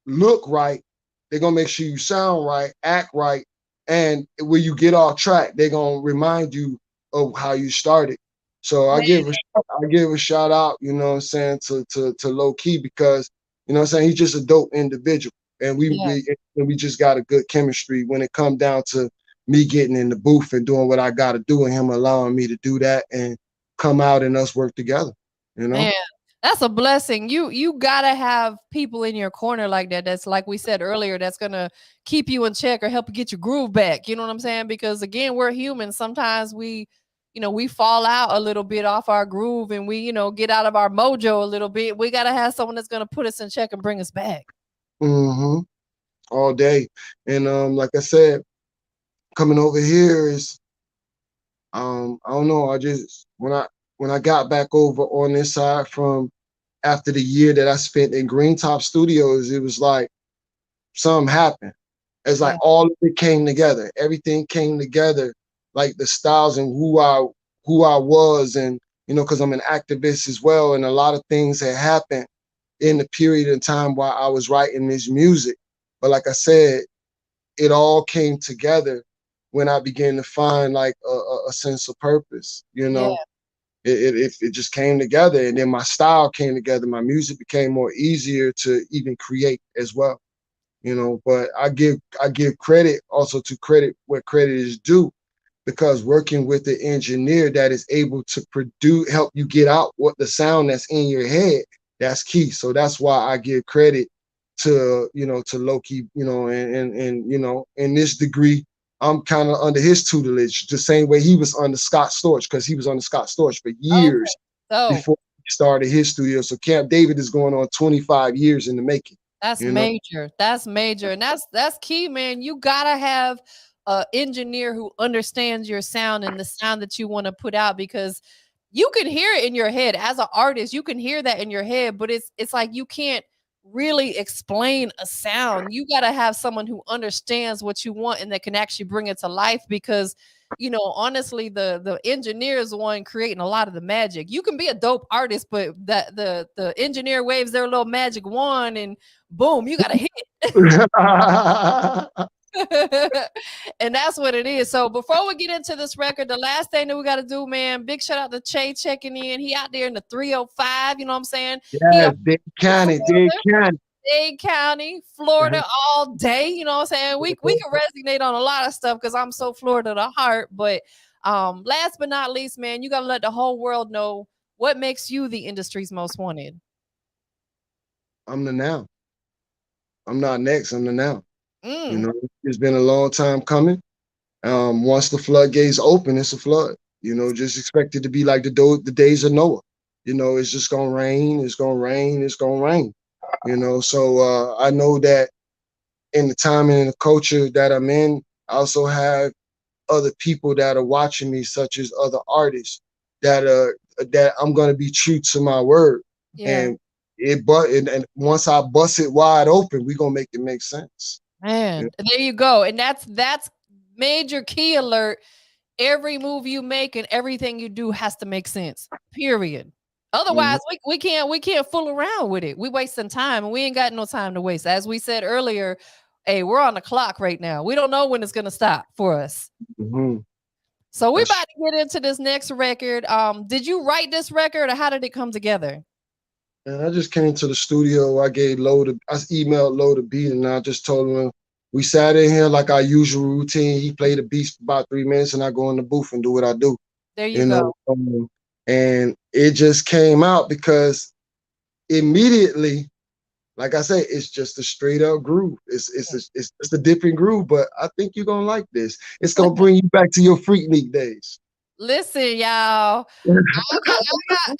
look right, they're gonna make sure you sound right, act right, and when you get off track, they're gonna remind you of how you started. So Man, I give a shout out, you know what I'm saying, to Low Key, because you know what I'm saying, he's just a dope individual. And yeah. we just got a good chemistry when it come down to me getting in the booth and doing what I gotta do, and him allowing me to do that and come out and us work together, you know? Man, that's a blessing. You gotta have people in your corner like that. That's like we said earlier. That's gonna keep you in check or help you get your groove back. You know what I'm saying? Because again, we're humans. Sometimes we fall out a little bit off our groove, and we get out of our mojo a little bit. We gotta have someone that's gonna put us in check and bring us back. Mm-hmm. All day. And like I said, coming over here is I don't know, I just when I got back over on this side from after the year that I spent in Green Top Studios, it was like something happened. It's like Yeah, all of it came together. Everything came together, like the styles and who I was, and you know, because I'm an activist as well, and a lot of things had happened in the period of time while I was writing this music. But like I said, it all came together when I began to find like a sense of purpose. You yeah, know, it just came together, and then my style came together. My music became more easier to even create as well. You know, but I give credit also to credit where credit is due, because working with the engineer that is able to produce, help you get out what the sound that's in your head, that's key. So that's why I give credit to, you know, to Loki, you know, and you know, in this degree, I'm kind of under his tutelage, the same way he was under Scott Storch, because he was under Scott Storch for okay. years So before he started his studio. So Camp David is going on 25 years in the making, that's you know. major. That's major. And that's key, man. You gotta have a engineer who understands your sound and the sound that you want to put out, because you can hear it in your head as an artist. You can hear that in your head, but it's like you can't really explain a sound. You gotta have someone who understands what you want and that can actually bring it to life, because honestly, the engineer is the one creating a lot of the magic. You can be a dope artist, but the engineer waves their little magic wand and boom, you got a hit. And that's what it is. So before we get into this record, the last thing that we got to do, man, big shout out to Che checking in. He out there in the 305, you know what I'm saying? He Yes, up Dade in County, Dade Florida, County. Dade County, Florida all day, you know what I'm saying? We can resonate on a lot of stuff because I'm so Florida to heart. But last but not least, man, you got to let the whole world know what makes you the industry's most wanted. I'm the now. I'm not next. I'm the now. You Mm, know, it's been a long time coming. Once the floodgates open, it's a flood. You know, just expect it to be like the days of Noah. You know, it's just gonna rain. It's gonna rain. It's gonna rain. You know, so I know that in the time and in the culture that I'm in, I also have other people that are watching me, such as other artists that I'm gonna be true to my word. yeah. And and once I bust it wide open, we gonna make it make sense. Yeah. Man, there you go. And that's major key alert. Every move you make and everything you do has to make sense. Period. Mhm. Otherwise, we can't fool around with it. We wasting time and we ain't got no time to waste. As we said earlier, hey, we're on the clock right now. We don't know when it's gonna stop for us. Mhm. So we That's about to get into this next record. Did you write this record or how did it come together? And I just came to the studio. I emailed Low the beat, and I just told him we sat in here like our usual routine. He played the beats for about 3 minutes, and I go in the booth and do what I do. There you You know, go. and it just came out because immediately, like I say, it's just a straight up groove. It's just a different groove, but I think you're gonna like this. It's gonna bring you back to your Freaknik days. Listen, y'all. I got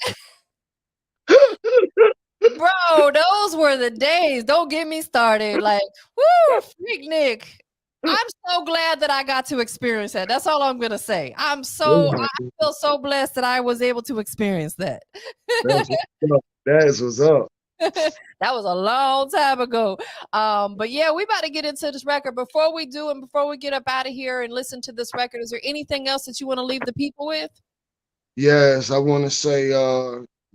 Bro, those were the days. Don't get me started. Like, woo, Nick. I'm so glad that I got to experience that. That's all I'm gonna say. I feel so blessed that I was able to experience that. That's what's up. That is what's up. That was a long time ago. But yeah, we about to get into this record. Before we do, and before we get up out of here and listen to this record, is there anything else that you want to leave the people with? Yes, I want to say,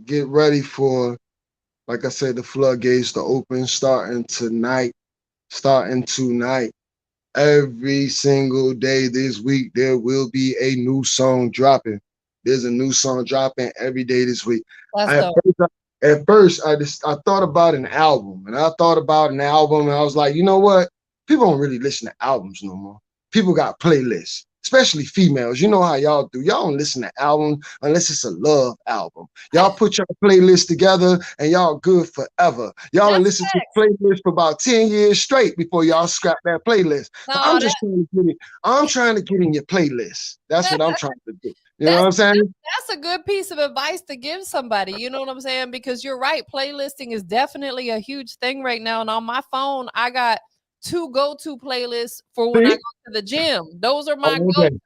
get ready for, like I said, the floodgates to open starting tonight. Starting tonight. Every single day this week, there will be a new song dropping. There's a new song dropping every day this week. That's dope. At first, I thought about an album, and and I was like, you know what? People don't really listen to albums no more. People got playlists, especially females. You know how y'all do. Y'all don't listen to albums unless it's a love album. Y'all put your playlist together and y'all good forever. Y'all will listen to the playlist for about 10 years straight before y'all scrap that playlist. So I'm trying to get in your playlist. That's what I'm trying to do. You know what I'm saying? That's a good piece of advice to give somebody. You know what I'm saying? Because you're right. Playlisting is definitely a huge thing right now. And on my phone, I got 2 go-to playlists for when I go to the gym. Those are my go-to.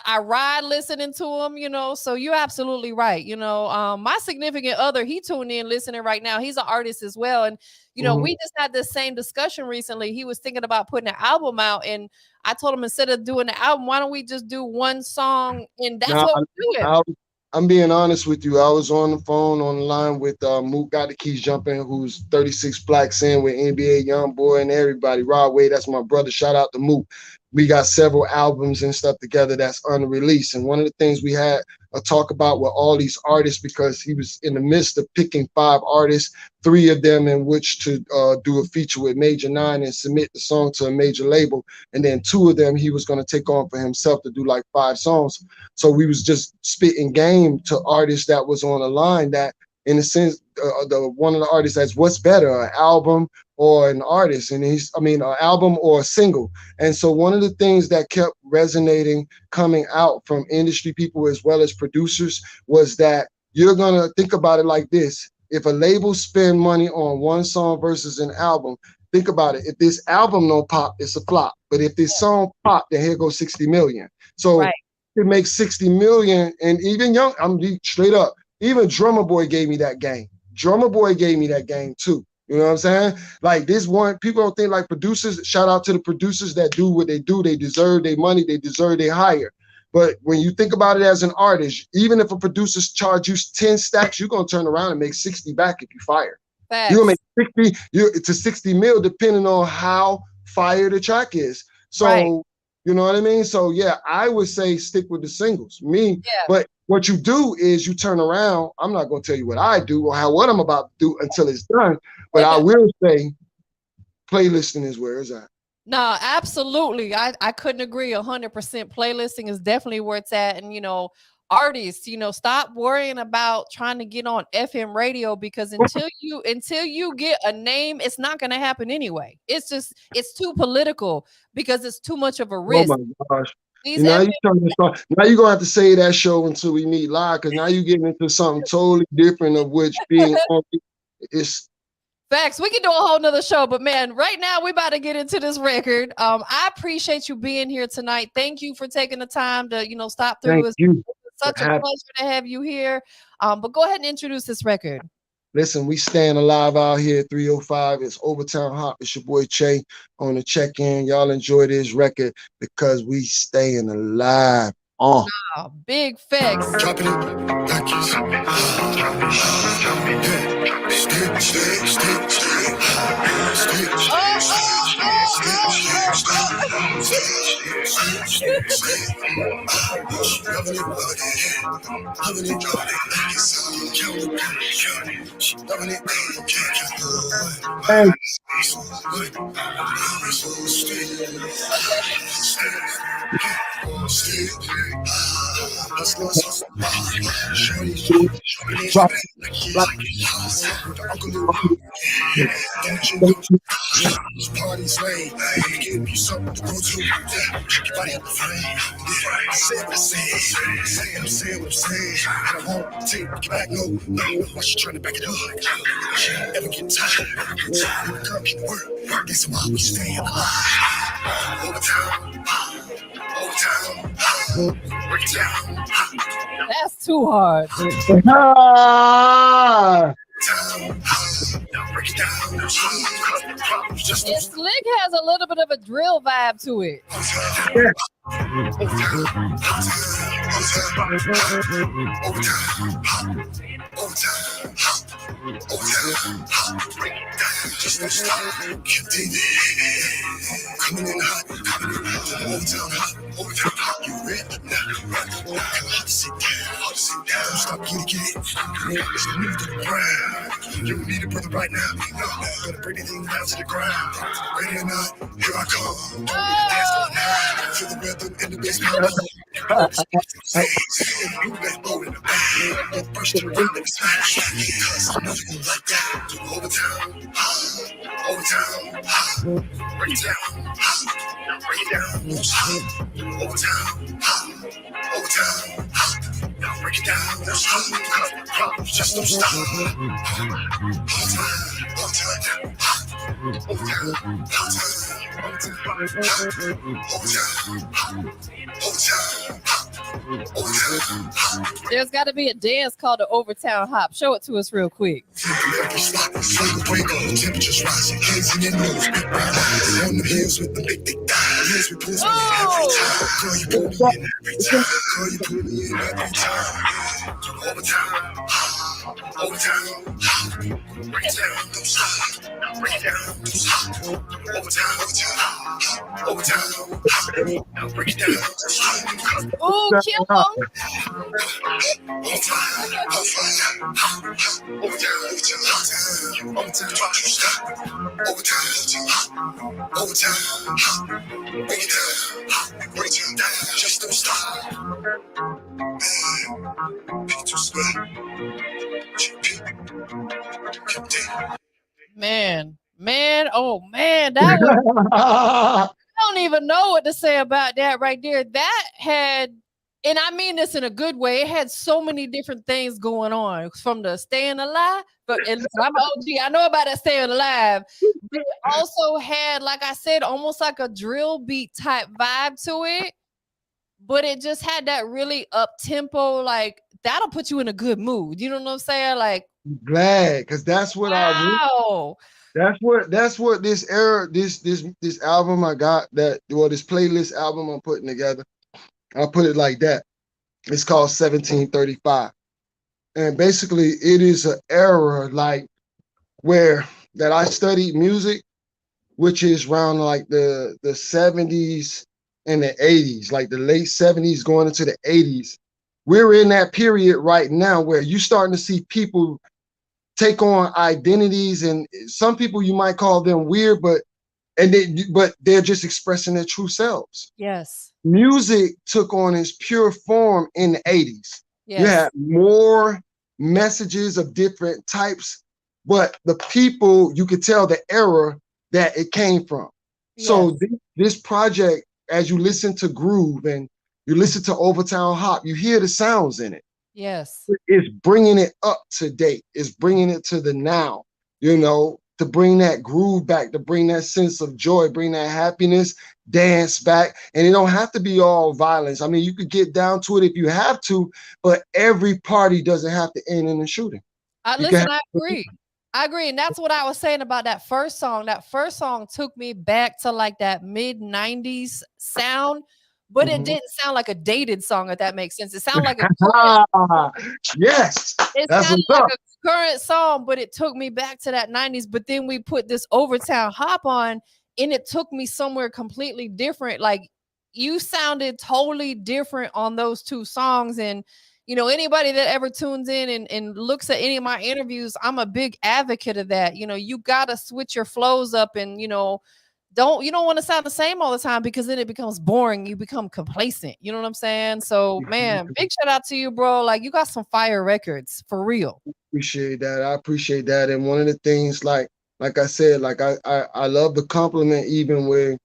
I ride listening to them, you know, so you're absolutely right. You know, my significant other, he tuned in listening right now. He's an artist as well. And, you know, we just had this same discussion recently. He was thinking about putting an album out. And I told him, instead of doing the album, why don't we just do one song? And that's what we're doing. I'm being honest with you. I was on the phone on the line with Mook Got the Keys Jumping, who's 36 Blacks in with NBA Youngboy and everybody. Rod Wade, that's my brother. Shout out to Mook. We got several albums and stuff together that's unreleased. And one of the things we had a talk about with all these artists, because he was in the midst of picking 5 artists, 3 of them in which to do a feature with Major 9 and submit the song to a major label. And then 2 of them he was going to take on for himself to do like 5 songs. So we was just spitting game to artists that was on the line that, in a sense, one of the artists that's what's better, an album or an artist, and an album or a single. And so one of the things that kept resonating coming out from industry people as well as producers was that you're gonna think about it like this: if a label spend money on one song versus an album, think about it. If this album don't pop, it's a flop. But if this song pop, then here goes 60 million. So it makes 60 million, and even I'm straight up. Even Drummer Boy gave me that game. Drummer Boy gave me that game too. You know what I'm saying? Like this one, people don't think like producers. Shout out to the producers that do what they do. They deserve their money. They deserve their hire. But when you think about it as an artist, even if a producer charge you 10 stacks, you're gonna turn around and make 60 back if you fire. You're gonna make 60. It's a 60 mil depending on how fire the track is. So you know what I mean? So yeah, I would say stick with the singles. But what you do is you turn around. I'm not going to tell you what I do or what I'm about to do until it's done. But I will say playlisting is where it's at. No, absolutely. I couldn't agree 100%. Playlisting is definitely where it's at. And, you know, artists, you know, stop worrying about trying to get on FM radio, because until you get a name, it's not going to happen anyway. It's too political because it's too much of a risk. Oh my gosh. Now you're gonna have to say that show until we meet live, because now you're getting into something totally different of which being on it's facts. We can do a whole nother show, but man, right now we're about to get into this record. I appreciate you being here tonight. Thank you for taking the time to, you know, stop through. It's such a pleasure to have you here. But go ahead and introduce this record. Listen, we staying alive out here, 305. It's Overtown Hop. It's your boy Che on the check-in. Y'all enjoy this record because we staying alive. Oh, big facts. Dropping it, Yankees. Party slave, give you something to go to. Your body up the flame. Say what I say. I'm saying what I'm saying. I don't want to take it back. No. Why she trying to back it up? She don't ever get tired. The girl can work. This is why we stay alive. Overtown. Break it down. That's too hard. Slick has a little bit of a drill vibe to it. Coming in hot, Overtown Hop, Overtown Hop. You ready? Now, hard to sit down, hard to sit down. Don't stop, get it. Let's move to the ground. You need a brother right now. Gonna bring anything down to the ground. Ready or not, here I come. Dance for the night. Feel the rhythm in the bass power. And move that boat in the back. Don't push to the ground, let me smash. Cause I know you like that. To Overtown Hop, Overtown Hop. Break it down, hop, break it down, Overtown Hop, Overtown Hop. Now break it down, hop, just don't stop. Overtown Hop, Overtown There's got to be a dance called the Overtown Hop. Show it to us real quick. Temperatures rising, hands in your nose, big brown eyes. On the hills with the big thighs. We pull girl, you pull me in every time. Girl, you pull me in every time. Overtown, Overtown, break it down, don't stop. Break it down, don't stop. Overtown, Overtown, now break it down, don't stop. Oh, kill him. Just don't stop. Man, oh man, that was I don't even know what to say about that right there. That had, and I mean this in a good way, it had so many different things going on from the staying alive. But I'm OG, I know about that staying alive. But it also had, like I said, almost like a drill beat type vibe to it. But it just had that really up tempo, like that'll put you in a good mood. You know what I'm saying? Like, glad, because that's what wow. That's what this era, this album I got, this playlist album I'm putting together. I'll put it like that. It's called 1735. And basically it is an era like where that I studied music, which is around like the 70s and the 80s, like the late 70s going into the 80s. We're in that period right now where you're starting to see people take on identities, and some people you might call them weird, but they're just expressing their true selves. Yes. Music took on its pure form in the 80s. Yes. You had more messages of different types, but the people, you could tell the era that it came from. Yes. So this project, as you listen to Groove and you listen to Overtown Hop, you hear the sounds in it. Yes. It's bringing it up to date. It's bringing it to the now, you know, to bring that groove back, to bring that sense of joy, bring that happiness, dance back. And it don't have to be all violence. I mean, you could get down to it if you have to, but every party doesn't have to end in a shooting. I agree. I agree. And that's what I was saying about that first song. That first song took me back to like that mid-90s sound. But it didn't sound like a dated song, if that makes sense. It sounded like a current, yes. It sounded like a current song, but it took me back to that 90s. But then we put this Overtown Hop on, and it took me somewhere completely different. Like, you sounded totally different on those two songs. And, you know, anybody that ever tunes in and looks at any of my interviews, I'm a big advocate of that. You know, you got to switch your flows up and, you know, you don't want to sound the same all the time, because then it becomes boring. You become complacent. You know what I'm saying? So, man, big shout out to you, bro. Like, you got some fire records for real. Appreciate that. I appreciate that. And one of the things, like I said, like I love the compliment, even where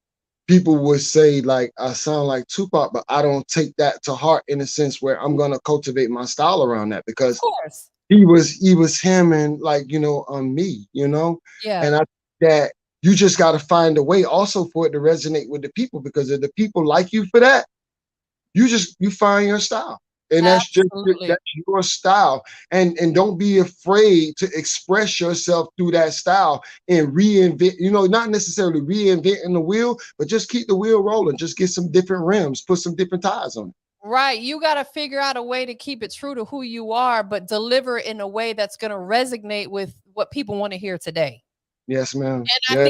people would say like I sound like Tupac, but I don't take that to heart in a sense where I'm gonna cultivate my style around that, because of course he was him and like, you know, me, you know? Yeah. And I think that you just got to find a way also for it to resonate with the people, because if the people like you for that, you find your style. And that's your style. And don't be afraid to express yourself through that style and reinvent, you know, not necessarily reinventing the wheel, but just keep the wheel rolling. Just get some different rims, put some different tires on it. Right. You got to figure out a way to keep it true to who you are, but deliver it in a way that's going to resonate with what people want to hear today. Yes, ma'am. And Yeah.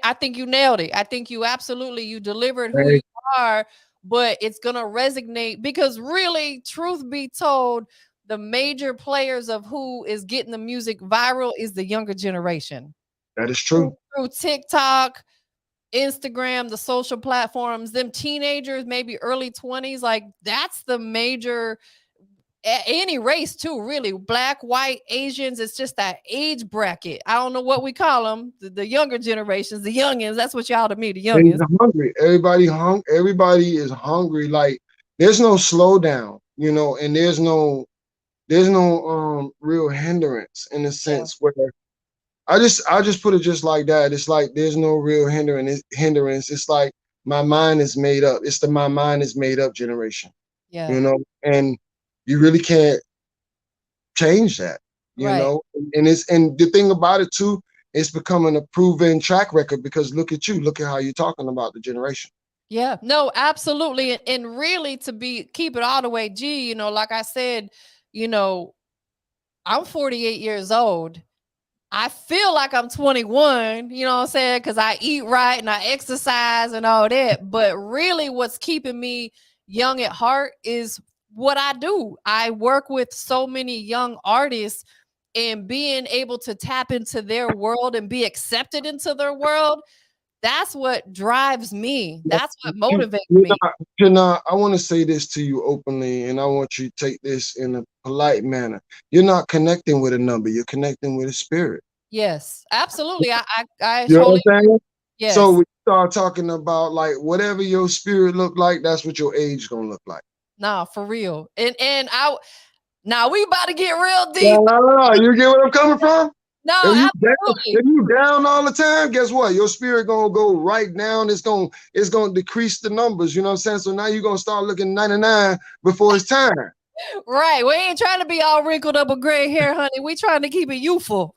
I think you nailed it. I think you absolutely you delivered who Hey, you are, but it's gonna resonate because really, truth be told, the major players of who is getting the music viral is the younger generation. that is true. Through TikTok, Instagram, the social platforms, them teenagers, maybe early 20s, like that's the major any race too, really. Black, white, Asians, it's just that age bracket. I don't know what we call them. The younger generations, the youngins. That's what y'all to me, the They're youngins. hungry. Everybody is hungry. Like there's no slowdown, you know, and there's no real hindrance in a Yeah. sense where I just put it just like that. It's like there's no real hindrance. It's like my mind is made up. It's the my mind is made up generation, Yeah. you know, and you really can't change that, you Right. know. And the thing about it too, it's becoming a proven track record because look at you, look at how you're talking about the generation. Yeah. No, absolutely. And really to be keep it all the way G, like I said, you know, I'm 48 years old. I feel like I'm 21, you know what I'm saying? Because I eat right and I exercise and all that. But really, what's keeping me young at heart is what I do. I work with so many young artists and being able to tap into their world and be accepted into their world. That's what drives me. That's what motivates You're me. not, you're not, I want to say this to you openly, and I want you to take this in a polite manner. You're not connecting with a number, you're connecting with a spirit. Yes, absolutely. I You know what totally I'm saying? So yes. we start talking about like whatever your spirit look like, that's what your age gonna look like. Nah, for real. And I now we about to get real deep. Yeah, you get what I'm coming from? No, absolutely. If you down all the time, guess what? Your spirit gonna go right down. It's gonna decrease the numbers. You know what I'm saying? So now you're gonna start looking 99 before it's time. Right. We ain't trying to be all wrinkled up with gray hair, honey. We trying to keep it youthful.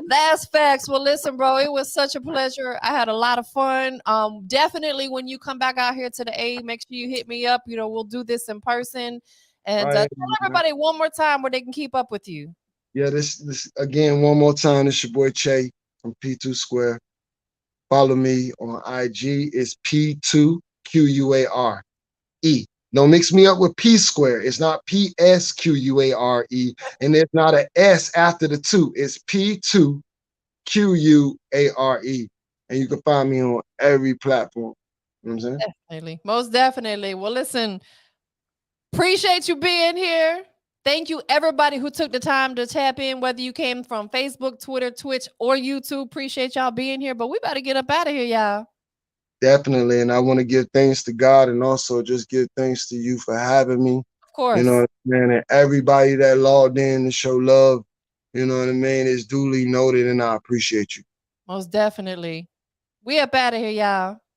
That's facts. Well, listen, bro, it was such a pleasure. I had a lot of fun. Definitely when you come back out here to the A, make sure you hit me up. We'll do this in person. And All right, tell man. everybody one more time where they can keep up with you. Yeah, this again one more time. It's your boy Che from P2QUARE. Follow me on IG. It's P2QUARE. Don't mix me up with P square. It's not PSQUARE, and there's not an S after the two. It's P2QUARE. And you can find me on every platform. You know what I'm saying? Definitely. Most definitely. Well, listen, appreciate you being here. Thank you, everybody who took the time to tap in, whether you came from Facebook, Twitter, Twitch, or YouTube. Appreciate y'all being here. But we better get up out of here, y'all. Definitely. And I want to give thanks to God and also just give thanks to you for having me. Of You course. know what I mean? And everybody that logged in to show love, you know what I mean, is duly noted and I appreciate you. Most definitely. We up out of here, y'all.